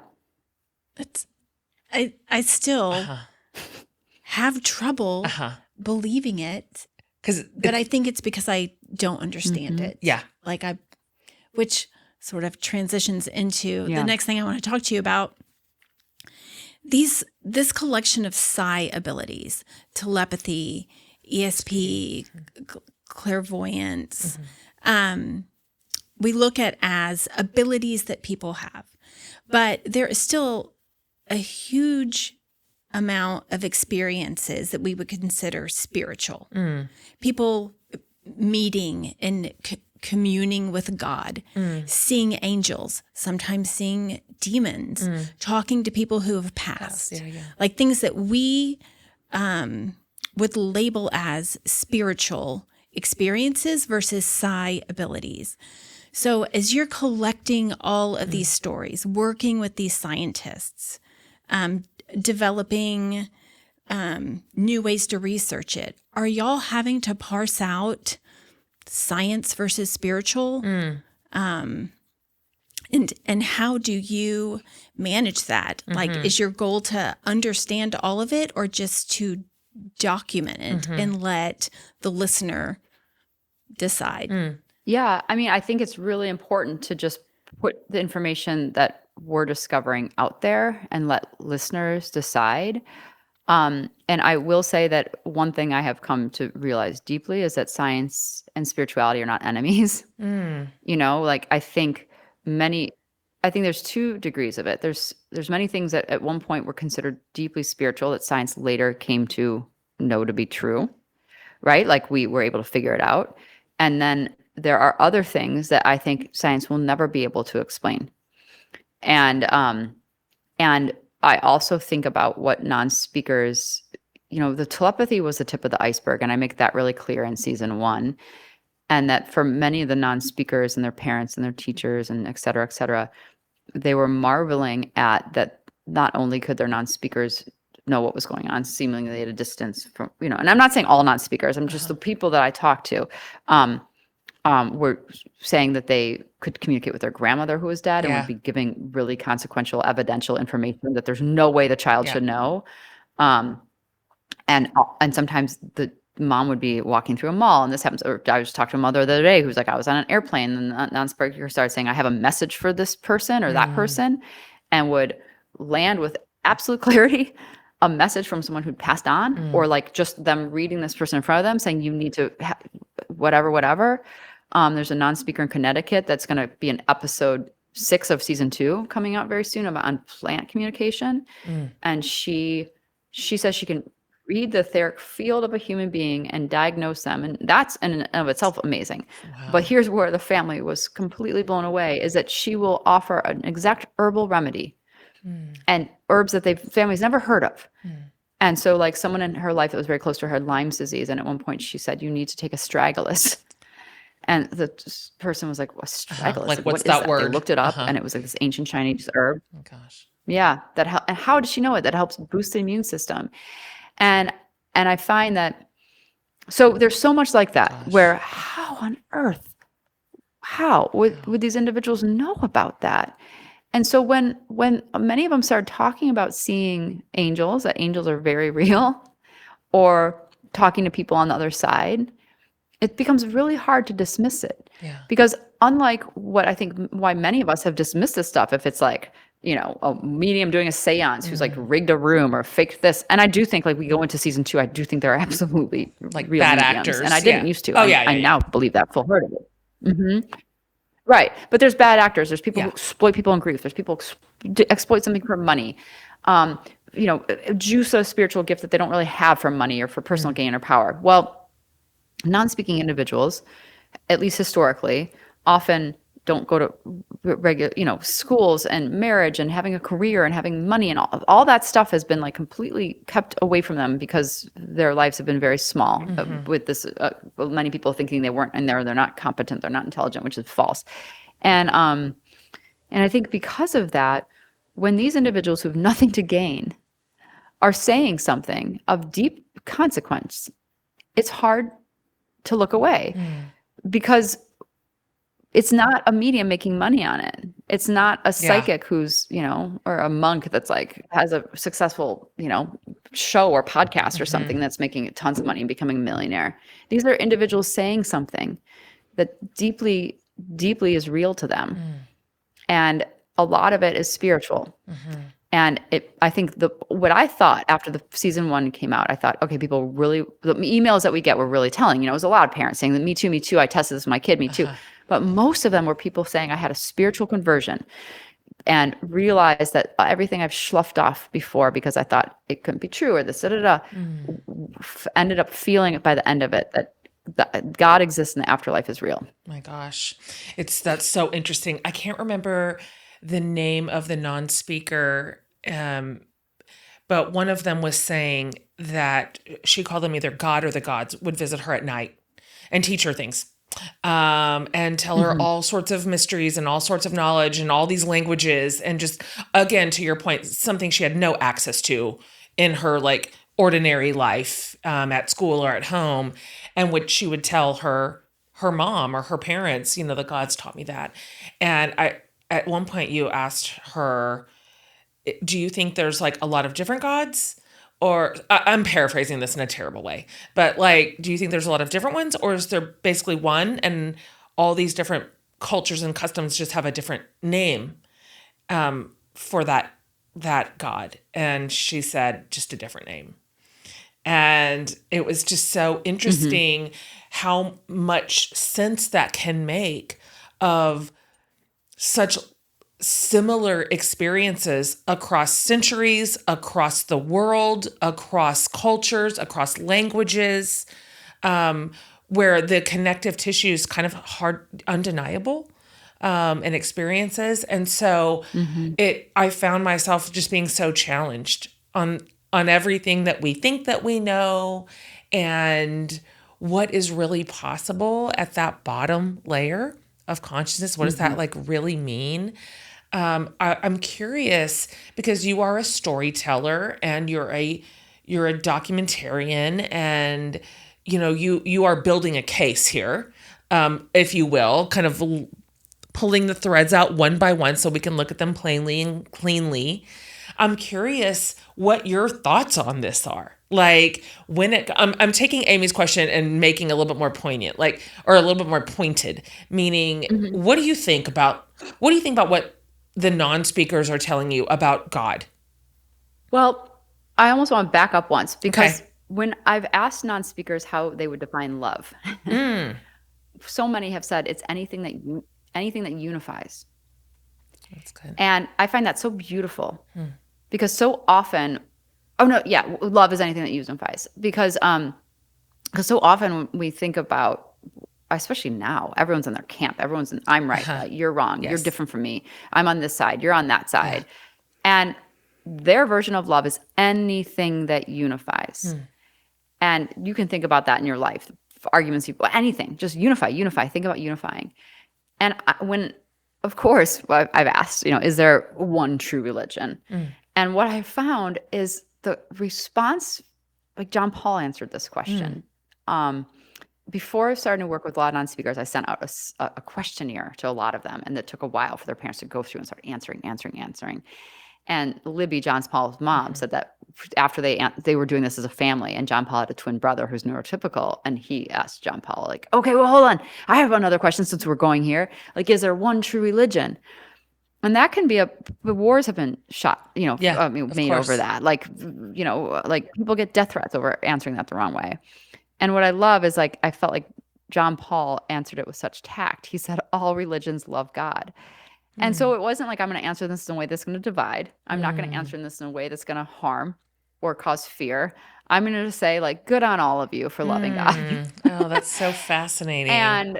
I still have trouble believing it, but I think it's because I don't understand it. Yeah, which sort of transitions into the next thing I want to talk to you about. This collection of psi abilities, telepathy, ESP, clairvoyance, we look at as abilities that people have, but there is still a huge amount of experiences that we would consider spiritual. People meeting and communing with God, seeing angels, sometimes seeing demons, talking to people who have passed. Like things that we would label as spiritual experiences versus psi abilities. So as you're collecting all of these stories, working with these scientists, developing new ways to research it, are y'all having to parse out science versus spiritual? And how do you manage that? Like, is your goal to understand all of it or just to document it and let the listener decide? Yeah. I mean, I think it's really important to just put the information that we're discovering out there and let listeners decide. And I will say that one thing I have come to realize deeply is that science and spirituality are not enemies. Like I think there's 2 degrees of it. There's many things that at one point were considered deeply spiritual that science later came to know to be true, right? Like we were able to figure it out. And then there are other things that I think science will never be able to explain. And I also think about what non-speakers, the telepathy was the tip of the iceberg. And I make that really clear in season 1. And that for many of the non-speakers and their parents and their teachers and et cetera, they were marveling at that not only could their non-speakers know what was going on seemingly at a distance from, and I'm not saying all non-speakers, I'm just the people that I talk to, were saying that they could communicate with their grandmother who was dead and would be giving really consequential, evidential information that there's no way the child should know. And sometimes the mom would be walking through a mall, and this happens. Or I was talking to a mother the other day who's like, I was on an airplane, and the non-speaker started saying, I have a message for this person or that person, and would land with absolute clarity a message from someone who'd passed on, or like just them reading this person in front of them saying, you need to whatever. There's a non-speaker in Connecticut that's going to be in episode 6 of season 2 coming out very soon on plant communication. And she says she can read the etheric field of a human being and diagnose them. And that's in and of itself amazing. Wow. But here's where the family was completely blown away, is that she will offer an exact herbal remedy and herbs that family's never heard of. And so like someone in her life that was very close to her had Lyme's disease. And at one point she said, you need to take astragalus. And the person was like, astragalus? Like, what's that word? They looked it up and it was like this ancient Chinese herb. Oh gosh. Yeah. And how does she know it? That helps boost the immune system. And I find that, so there's so much like that. Gosh. Where how on earth, would these individuals know about that? And so when many of them started talking about seeing angels, that angels are very real, or talking to people on the other side, it becomes really hard to dismiss it. Yeah. Because unlike what I think why many of us have dismissed this stuff, if it's like, a medium doing a seance who's like rigged a room or faked this. And I do think like we go into season 2, I do think there are absolutely like real bad mediums. actors. And I didn't used to. I now believe that full-heartedly. Right. But there's bad actors. There's people who exploit people in grief. There's people who exploit something for money. Juice a spiritual gift that they don't really have for money or for personal gain or power. Well, non-speaking individuals, at least historically, often don't go to regular, schools and marriage and having a career and having money, and all that stuff has been like completely kept away from them because their lives have been very small. With this, many people thinking they weren't in there, they're not competent, they're not intelligent, which is false. And I think because of that, when these individuals who have nothing to gain are saying something of deep consequence, it's hard to look away because it's not a medium making money on it. It's not a psychic who's, or a monk that's like has a successful, show or podcast or something that's making tons of money and becoming a millionaire. These are individuals saying something that deeply, deeply is real to them. And a lot of it is spiritual. And I think what I thought after the season 1 came out, I thought, okay, people really, the emails that we get were really telling. It was a lot of parents saying that me too, I tested this with my kid, me too. But most of them were people saying I had a spiritual conversion and realized that everything I've sloughed off before because I thought it couldn't be true or this, ended up feeling it by the end of it that God exists and the afterlife is real. My gosh. That's so interesting. I can't remember the name of the non-speaker, but one of them was saying that she called them either God or the gods would visit her at night and teach her things. And tell her all sorts of mysteries and all sorts of knowledge and all these languages. And just, again, to your point, something she had no access to in her like ordinary life, at school or at home, and which she would tell her mom or her parents, the gods taught me that. And at one point you asked her, do you think there's like a lot of different gods? Or I'm paraphrasing this in a terrible way, but like, do you think there's a lot of different ones, or is there basically one and all these different cultures and customs just have a different name for that God? And she said just a different name. And it was just so interesting how much sense that can make of such similar experiences across centuries, across the world, across cultures, across languages, where the connective tissue is kind of hard, undeniable, and experiences. And so I found myself just being so challenged on everything that we think that we know and what is really possible at that bottom layer of consciousness. What does that like really mean? I'm curious because you are a storyteller and you're a documentarian, and you are building a case here, if you will, kind of pulling the threads out one by one so we can look at them plainly and cleanly. I'm curious what your thoughts on this are. Like I'm taking Amy's question and making a little bit more poignant, or a little bit more pointed, meaning what do you think about what the non-speakers are telling you about God? Well, I almost want to back up once, because when I've asked non-speakers how they would define love, so many have said it's anything that unifies. That's good. And I find that so beautiful, because so often, love is anything that unifies, because so often when we think about, especially now, everyone's in their camp. Everyone's I'm right, you're wrong, you're different from me. I'm on this side, you're on that side. And their version of love is anything that unifies. And you can think about that in your life, arguments, anything, just unify, think about unifying. And of course, I've asked, is there one true religion? And what I found is the response, like John Paul answered this question. Before I started to work with a lot of non-speakers, I sent out a questionnaire to a lot of them, and it took a while for their parents to go through and start answering. And Libby, John Paul's mom, said that after they were doing this as a family, and John Paul had a twin brother who's neurotypical, and he asked John Paul, like, okay, well, hold on. I have another question since we're going here. Like, is there one true religion? And that can be the wars have been made over that. Like, like people get death threats over answering that the wrong way. And what I love is, like, I felt like John Paul answered it with such tact. He said, all religions love God. And so it wasn't like, I'm going to answer this in a way that's going to divide. I'm not going to answer this in a way that's going to harm or cause fear. I'm going to say, like, good on all of you for loving God. Oh, that's so fascinating. And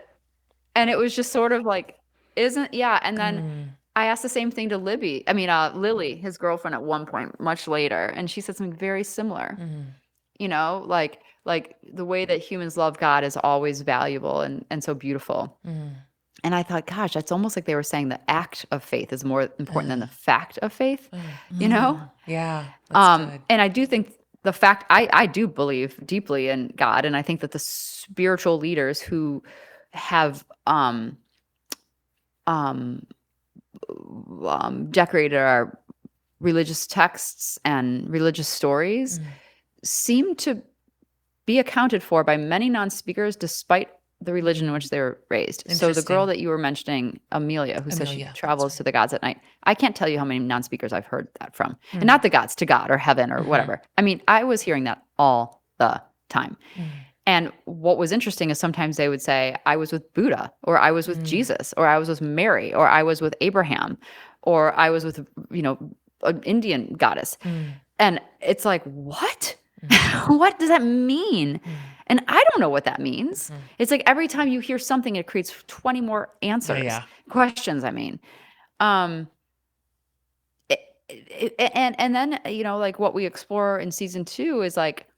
it was just sort of like, and then I asked the same thing to Lily, his girlfriend, at one point, much later, and she said something very similar. Like the way that humans love God is always valuable and so beautiful. And I thought, gosh, that's almost like they were saying the act of faith is more important than the fact of faith, Yeah. That's good. And I do think the fact, I do believe deeply in God. And I think that the spiritual leaders who have decorated our religious texts and religious stories seem to be accounted for by many non-speakers, despite the religion in which they were raised. So the girl that you were mentioning, Amelia, who says she travels to the gods at night, I can't tell you how many non-speakers I've heard that from. And not the gods, to God or heaven or whatever. I mean, I was hearing that all the time. And what was interesting is sometimes they would say, I was with Buddha, or I was with Jesus, or I was with Mary, or I was with Abraham, or I was with, an Indian goddess. And it's like, what? What does that mean? And I don't know what that means. It's like every time you hear something, it creates 20 more answers, questions. I mean, and then, like what we explore in season 2 is like,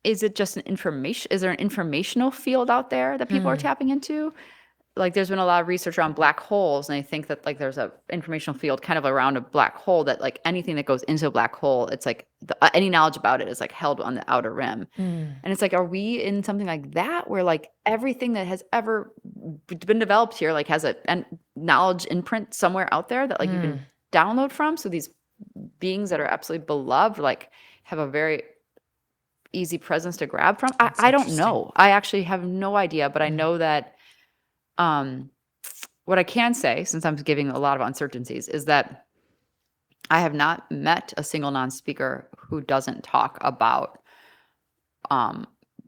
is it just is there an informational field out there that people are tapping into? Like, there's been a lot of research around black holes, and I think that, like, there's a informational field kind of around a black hole that, like, anything that goes into a black hole, it's like any knowledge about it is, like, held on the outer rim. And it's like, are we in something like that where, like, everything that has ever been developed here, like, has a knowledge imprint somewhere out there that, like, you can download from? So these beings that are absolutely beloved, like, have a very easy presence to grab from. I don't know. I actually have no idea, but I know that what I can say, since I'm giving a lot of uncertainties, is that I have not met a single non-speaker who doesn't talk about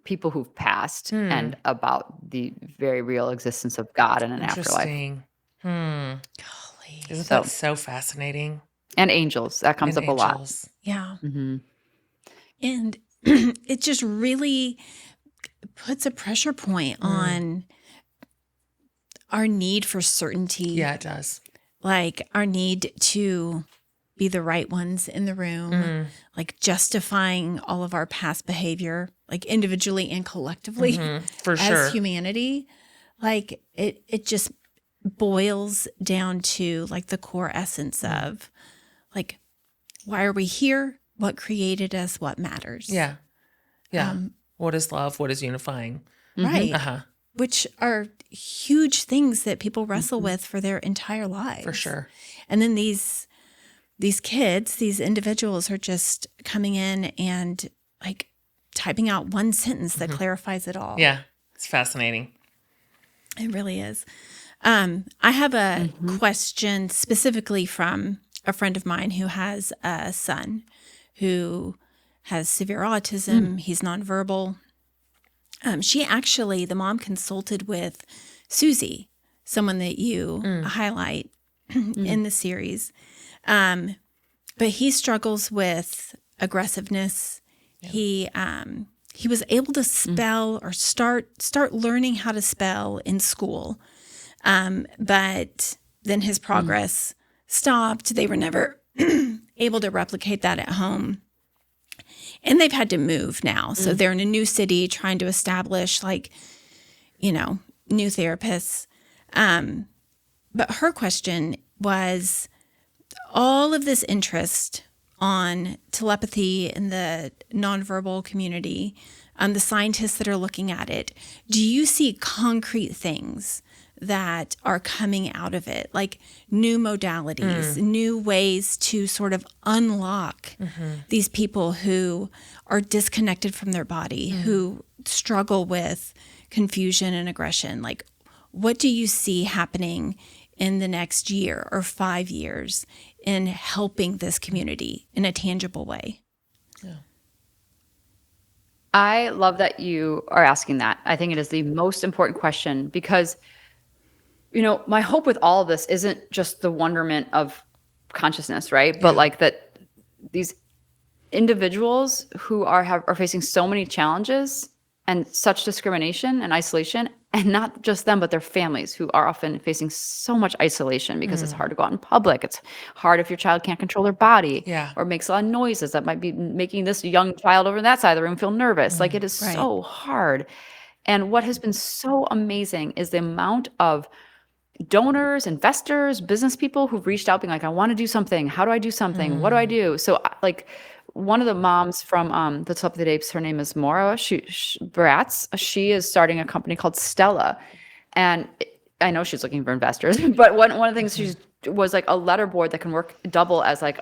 people who've passed and about the very real existence of God in an afterlife. Golly. Isn't that so fascinating? And angels. That comes up a lot. Yeah. And it just really puts a pressure point on our need for certainty. Yeah, it does. Like our need to be the right ones in the room, like justifying all of our past behavior, like individually and collectively For sure. as humanity. Like it just boils down to like the core essence of like, why are we here? What created us? What matters? Yeah. Yeah. What is love? What is unifying? Right. Which are huge things that people wrestle with for their entire lives. For sure. And then these kids, these individuals are just coming in and like typing out one sentence that clarifies it all. Yeah. It's fascinating. It really is. I have a question specifically from a friend of mine who has a son who has severe autism. He's nonverbal. The mom consulted with Susie, someone that you highlight in the series. But he struggles with aggressiveness. Yeah. He was able to spell or start learning how to spell in school. But then his progress stopped. They were never able to replicate that at home. And they've had to move now. So they're in a new city trying to establish new therapists. But her question was all of this interest on telepathy in the nonverbal community, the scientists that are looking at it. Do you see concrete things that are coming out of it, like new modalities, new ways to sort of unlock these people who are disconnected from their body, who struggle with confusion and aggression? Like, what do you see happening in the next year or 5 years in helping this community in a tangible way? Yeah. I love that you are asking that. I think it is the most important question because, my hope with all of this isn't just the wonderment of consciousness, right? But like that these individuals who are facing so many challenges and such discrimination and isolation, and not just them, but their families who are often facing so much isolation because it's hard to go out in public. It's hard if your child can't control their body or makes a lot of noises that might be making this young child over on that side of the room feel nervous. Like it is so hard. And what has been so amazing is the amount of donors, investors, business people who've reached out being like, I want to do something. How do I do something? What do I do? So like one of the moms from the Telepathy Tapes, her name is Maura Bratz. She is starting a company called Stella. And I know she's looking for investors, but one of the things she was like a letterboard that can work double as like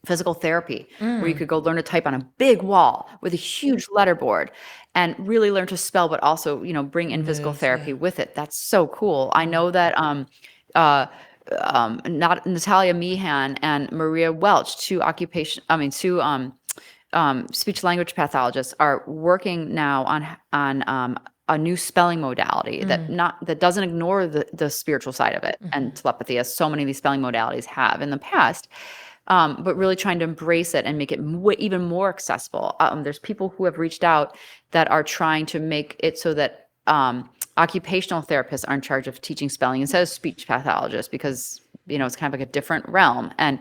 physical therapy, where you could go learn to type on a big wall with a huge letterboard and really learn to spell, but also, bring in physical therapy with it. That's so cool. I know that Natalia Meehan and Maria Welch, two speech language pathologists, are working now on a new spelling modality that doesn't ignore the spiritual side of it and telepathy, as so many of these spelling modalities have in the past. But really trying to embrace it and make it even more accessible. There's people who have reached out that are trying to make it so that occupational therapists are in charge of teaching spelling instead of speech pathologists, because it's kind of like a different realm. And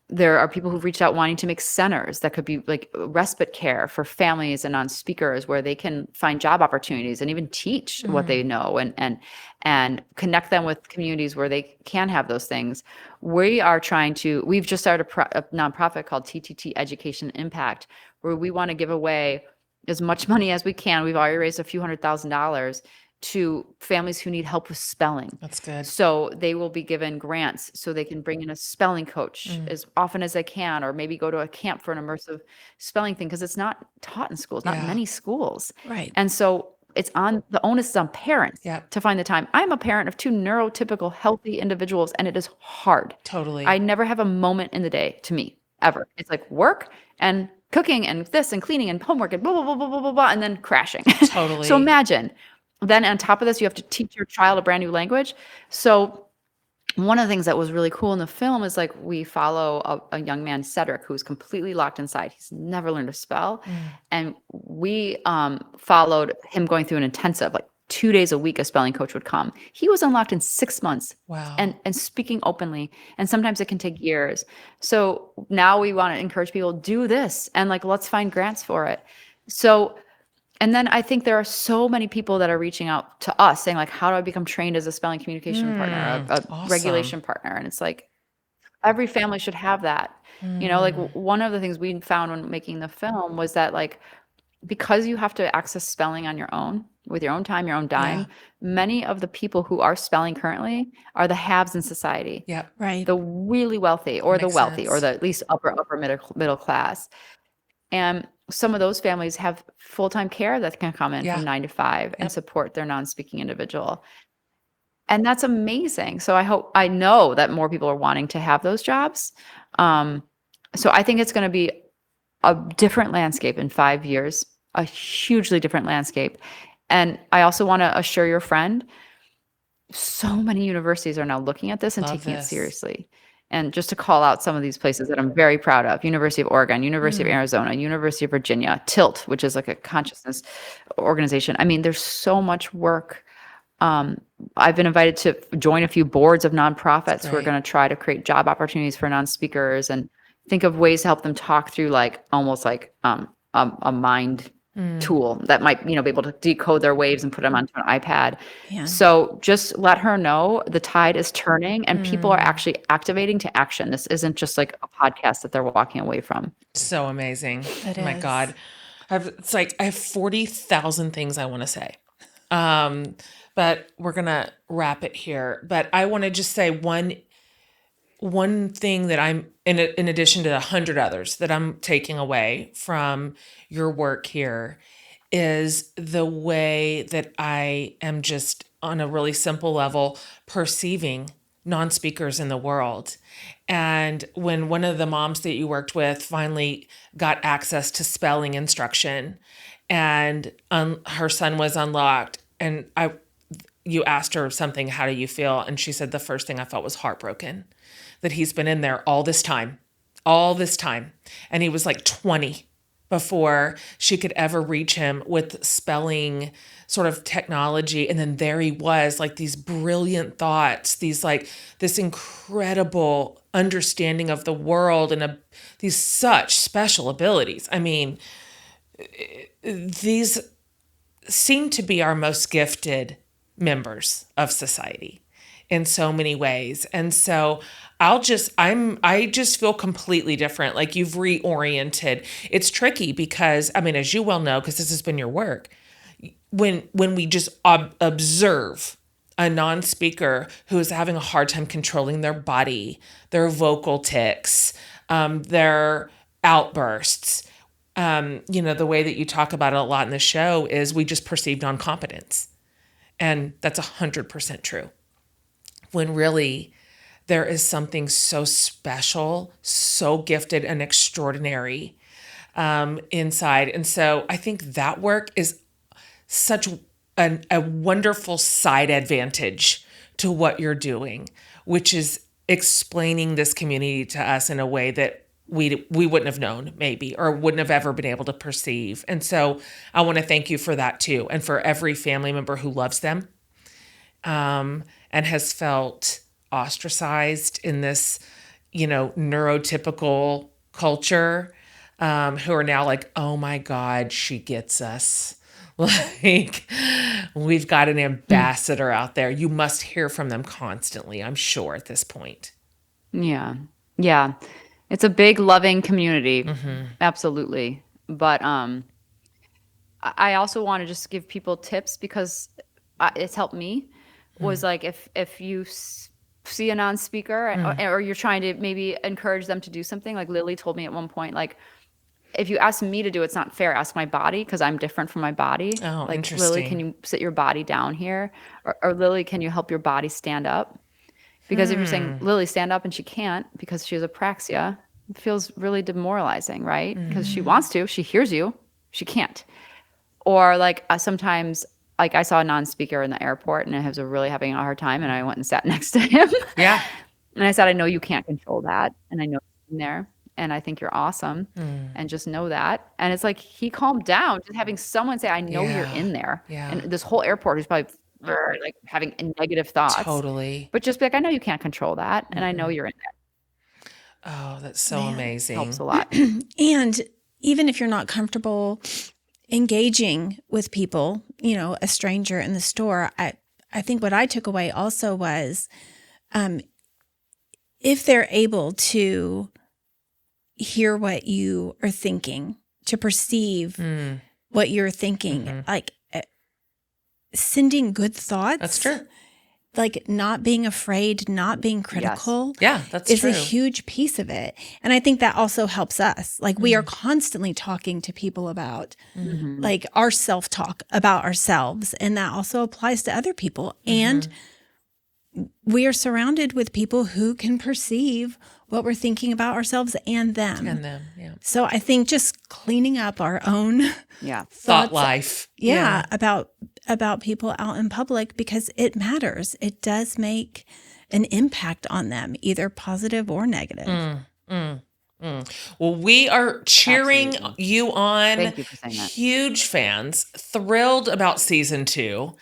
there are people who've reached out wanting to make centers that could be like respite care for families and nonspeakers, where they can find job opportunities and even teach what they know and connect them with communities where they can have those things. We've just started a nonprofit called TTT Education Impact, where we want to give away as much money as we can. We've already raised a few $100,000 to families who need help with spelling. That's good. So they will be given grants so they can bring in a spelling coach as often as they can, or maybe go to a camp for an immersive spelling thing, because it's not taught in schools, not many schools. Right. And so the onus is on parents to find the time. I'm a parent of two neurotypical healthy individuals, and it is hard. Totally. I never have a moment in the day to me, ever. It's like work and cooking and this and cleaning and homework and blah, blah, blah, blah, blah, blah, blah, and then crashing. Totally. So imagine. Then on top of this, you have to teach your child a brand new language. So one of the things that was really cool in the film is like we follow a young man, Cedric, who's completely locked inside. He's never learned to spell. And we followed him going through an intensive, like 2 days a week, a spelling coach would come. He was unlocked in 6 months. Wow. And speaking openly. And sometimes it can take years. So now we want to encourage people, do this, and like, let's find grants for it. So, and then I think there are so many people that are reaching out to us saying like, how do I become trained as a spelling communication partner, a awesome. regulation partner? And it's like, every family should have that. Like one of the things we found when making the film was that like, because you have to access spelling on your own, with your own time, your own dime, many of the people who are spelling currently are the haves in society. Yeah. Right. The really wealthy, or the wealthy, or the at least upper middle class. And some of those families have full-time care that can come in from 9 to 5 and support their non-speaking individual. And that's amazing. So I know that more people are wanting to have those jobs. So I think it's going to be a different landscape in 5 years, a hugely different landscape. And I also want to assure your friend, so many universities are now looking at this and taking it seriously. And just to call out some of these places that I'm very proud of: University of Oregon, University of Arizona, University of Virginia, Tilt, which is like a consciousness organization. I mean, there's so much work. I've been invited to join a few boards of nonprofits who are going to try to create job opportunities for non-speakers and think of ways to help them talk through almost like a mind tool that might, be able to decode their waves and put them onto an iPad. Yeah. So just let her know the tide is turning and people are actually activating to action. This isn't just like a podcast that they're walking away from. So amazing. Oh my God. I have 40,000 things I want to say. But we're going to wrap it here. But I want to just say one thing that I'm, in addition to 100 others that I'm taking away from your work here, is the way that I am just on a really simple level perceiving non-speakers in the world. And when one of the moms that you worked with finally got access to spelling instruction and her son was unlocked, and you asked her something, how do you feel? And she said, the first thing I felt was heartbroken, that he's been in there all this time. And he was like 20 before she could ever reach him with spelling sort of technology. And then there he was, like these brilliant thoughts, this incredible understanding of the world and these such special abilities. I mean, these seem to be our most gifted members of society in so many ways. And so I just feel completely different. Like you've reoriented. It's tricky because, as you well know, because this has been your work, when we just observe a non-speaker who is having a hard time controlling their body, their vocal tics, their outbursts, the way that you talk about it a lot in the show is we just perceive non-competence. And that's 100% true. When really there is something so special, so gifted and extraordinary inside. And so I think that work is such a wonderful side advantage to what you're doing, which is explaining this community to us in a way that we wouldn't have known maybe, or wouldn't have ever been able to perceive. And so I want to thank you for that too. And for every family member who loves them and has felt ostracized in this, neurotypical culture, who are now like, oh my God, she gets us. Like, we've got an ambassador out there. You must hear from them constantly, I'm sure, at this point. Yeah. Yeah. It's a big, loving community. Mm-hmm. Absolutely. But I also want to just give people tips because it's helped me. Was like if you see a non-speaker or you're trying to maybe encourage them to do something, like Lily told me at one point, like, if you ask me to do it's not fair, ask my body because I'm different from my body. Oh, like, interesting. Lily, can you sit your body down here? Or Lily, can you help your body stand up? Because if you're saying, Lily, stand up, and she can't because she has apraxia, it feels really demoralizing, right? Because she wants to, she hears you, she can't. Or like sometimes, like I saw a non-speaker in the airport and I was really having a hard time and I went and sat next to him. Yeah. And I said, I know you can't control that. And I know you're in there. And I think you're awesome. And just know that. And it's like he calmed down just having someone say, I know you're in there. Yeah. And this whole airport is probably like having negative thoughts. Totally. But just be like, I know you can't control that. And I know you're in there. Oh, that's so amazing. Helps a lot. And even if you're not comfortable engaging with people, a stranger in the store, I think what I took away also was if they're able to hear what you are thinking, to perceive what you're thinking, like sending good thoughts. That's true. like not being afraid, not being critical. Yeah, that's is true. a huge piece of it. And I think that also helps us. Like we are constantly talking to people about like our self-talk about ourselves. And that also applies to other people. And we are surrounded with people who can perceive what we're thinking about ourselves and them. Yeah. So I think just cleaning up our own Thought life. about people out in public, because it matters. It does make an impact on them, either positive or negative. Well, we are cheering you on. Thank you for saying that. Huge fans, thrilled about season 2.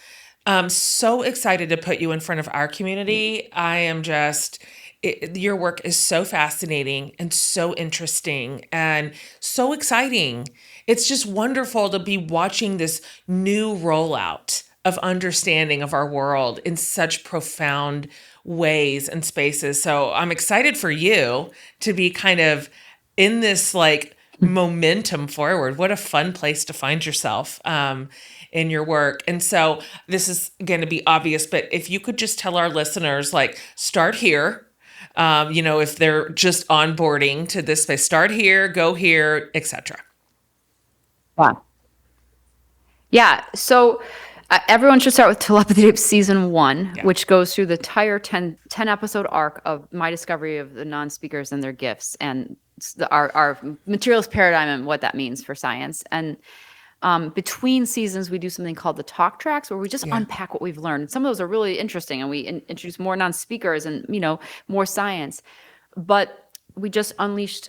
So excited to put you in front of our community. I am just, your work is so fascinating and so interesting and so exciting. It's just wonderful to be watching this new rollout of understanding of our world in such profound ways and spaces. So I'm excited for you to be kind of in this like momentum forward. What a fun place to find yourself in your work. And so this is going to be obvious, but if you could just tell our listeners, like, start here, if they're just onboarding to this space, start here, go here, etc. Wow. Yeah. So everyone should start with Telepathy Tapes Season 1, which goes through the entire 10 episode arc of my discovery of the non-speakers and their gifts and our materials paradigm and what that means for science. And between seasons, we do something called the talk tracks, where we just unpack what we've learned. Some of those are really interesting, and we introduce more non-speakers and, more science. But we just unleashed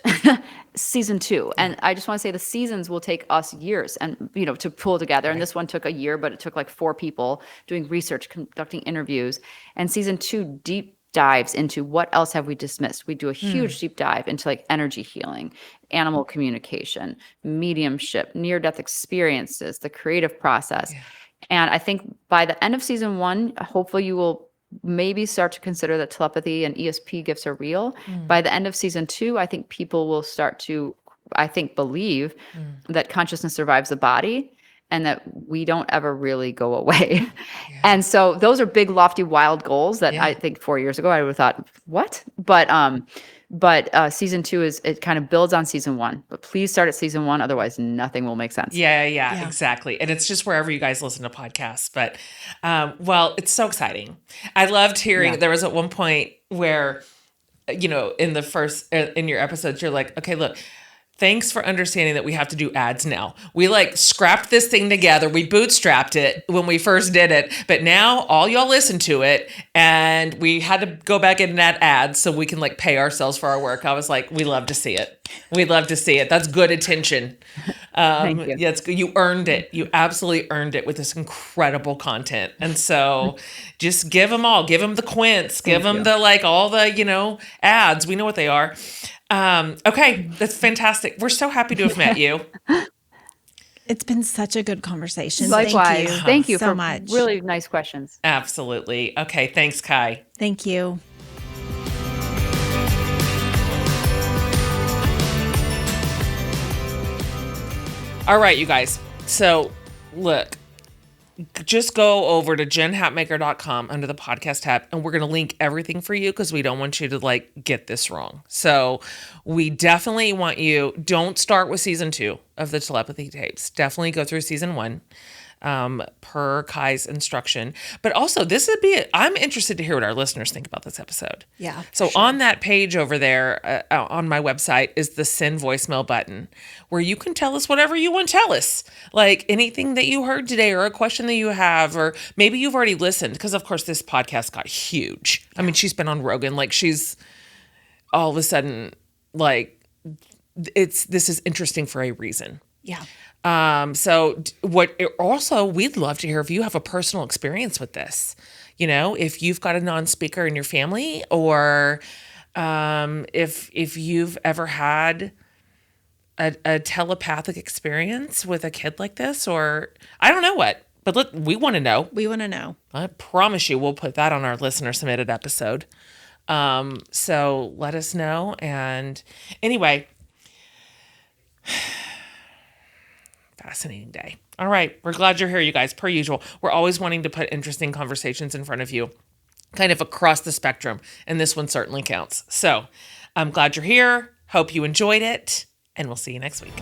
season 2. And I just want to say the seasons will take us years and, to pull together. And this one took a year, but it took like 4 people doing research, conducting interviews. And season 2 deep dives into what else have we dismissed. We do a huge deep dive into like energy healing, animal communication, mediumship, near-death experiences, the creative process. And I think by the end of season 1, hopefully you will maybe start to consider that telepathy and ESP gifts are real. By the end of season 2, I think people will start to, believe that consciousness survives the body and that we don't ever really go away. And so those are big, lofty, wild goals that I think 4 years ago I would have thought, what? But season 2 it kind of builds on season 1. But please start at season 1, otherwise nothing will make sense. Yeah, exactly. And it's just wherever you guys listen to podcasts. But it's so exciting. I loved hearing there was at one point where, in the first in your episodes, you're like, okay, look, thanks for understanding that we have to do ads now. We like scrapped this thing together. We bootstrapped it when we first did it, but now all y'all listen to it, and we had to go back in and add ads so we can like pay ourselves for our work. I was like, we love to see it. We love to see it. That's good attention. Thank you. Yeah, it's good. You earned it. You absolutely earned it with this incredible content. And so just give them all. Give them the quints. Give them the like all the, ads. We know what they are. Okay, that's fantastic. We're so happy to have met you. It's been such a good conversation. Likewise. Thank you so for much. Really nice questions. Absolutely. Okay, thanks, Ky. Thank you. All right, you guys. So, look, just go over to jenhatmaker.com under the podcast tab, and we're going to link everything for you because we don't want you to like get this wrong. So we definitely want you, don't start with season 2 of the Telepathy Tapes. Definitely go through season 1 per Ky's instruction. But also I'm interested to hear what our listeners think about this episode. Yeah. So on that page over there on my website is the send voicemail button where you can tell us whatever you want to tell us. Like anything that you heard today or a question that you have, or maybe you've already listened, because of course this podcast got huge. I mean, she's been on Rogan. Like she's all of a sudden like this is interesting for a reason. Yeah. We'd love to hear if you have a personal experience with this, if you've got a non-speaker in your family, or, if you've ever had a telepathic experience with a kid like this, or I don't know what, but we want to know. We want to know. I promise you, we'll put that on our listener submitted episode. So let us know. And anyway, fascinating day. All right. We're glad you're here, you guys. Per usual, we're always wanting to put interesting conversations in front of you. kind of across the spectrum. And this one certainly counts. So I'm glad you're here. Hope you enjoyed it. And we'll see you next week.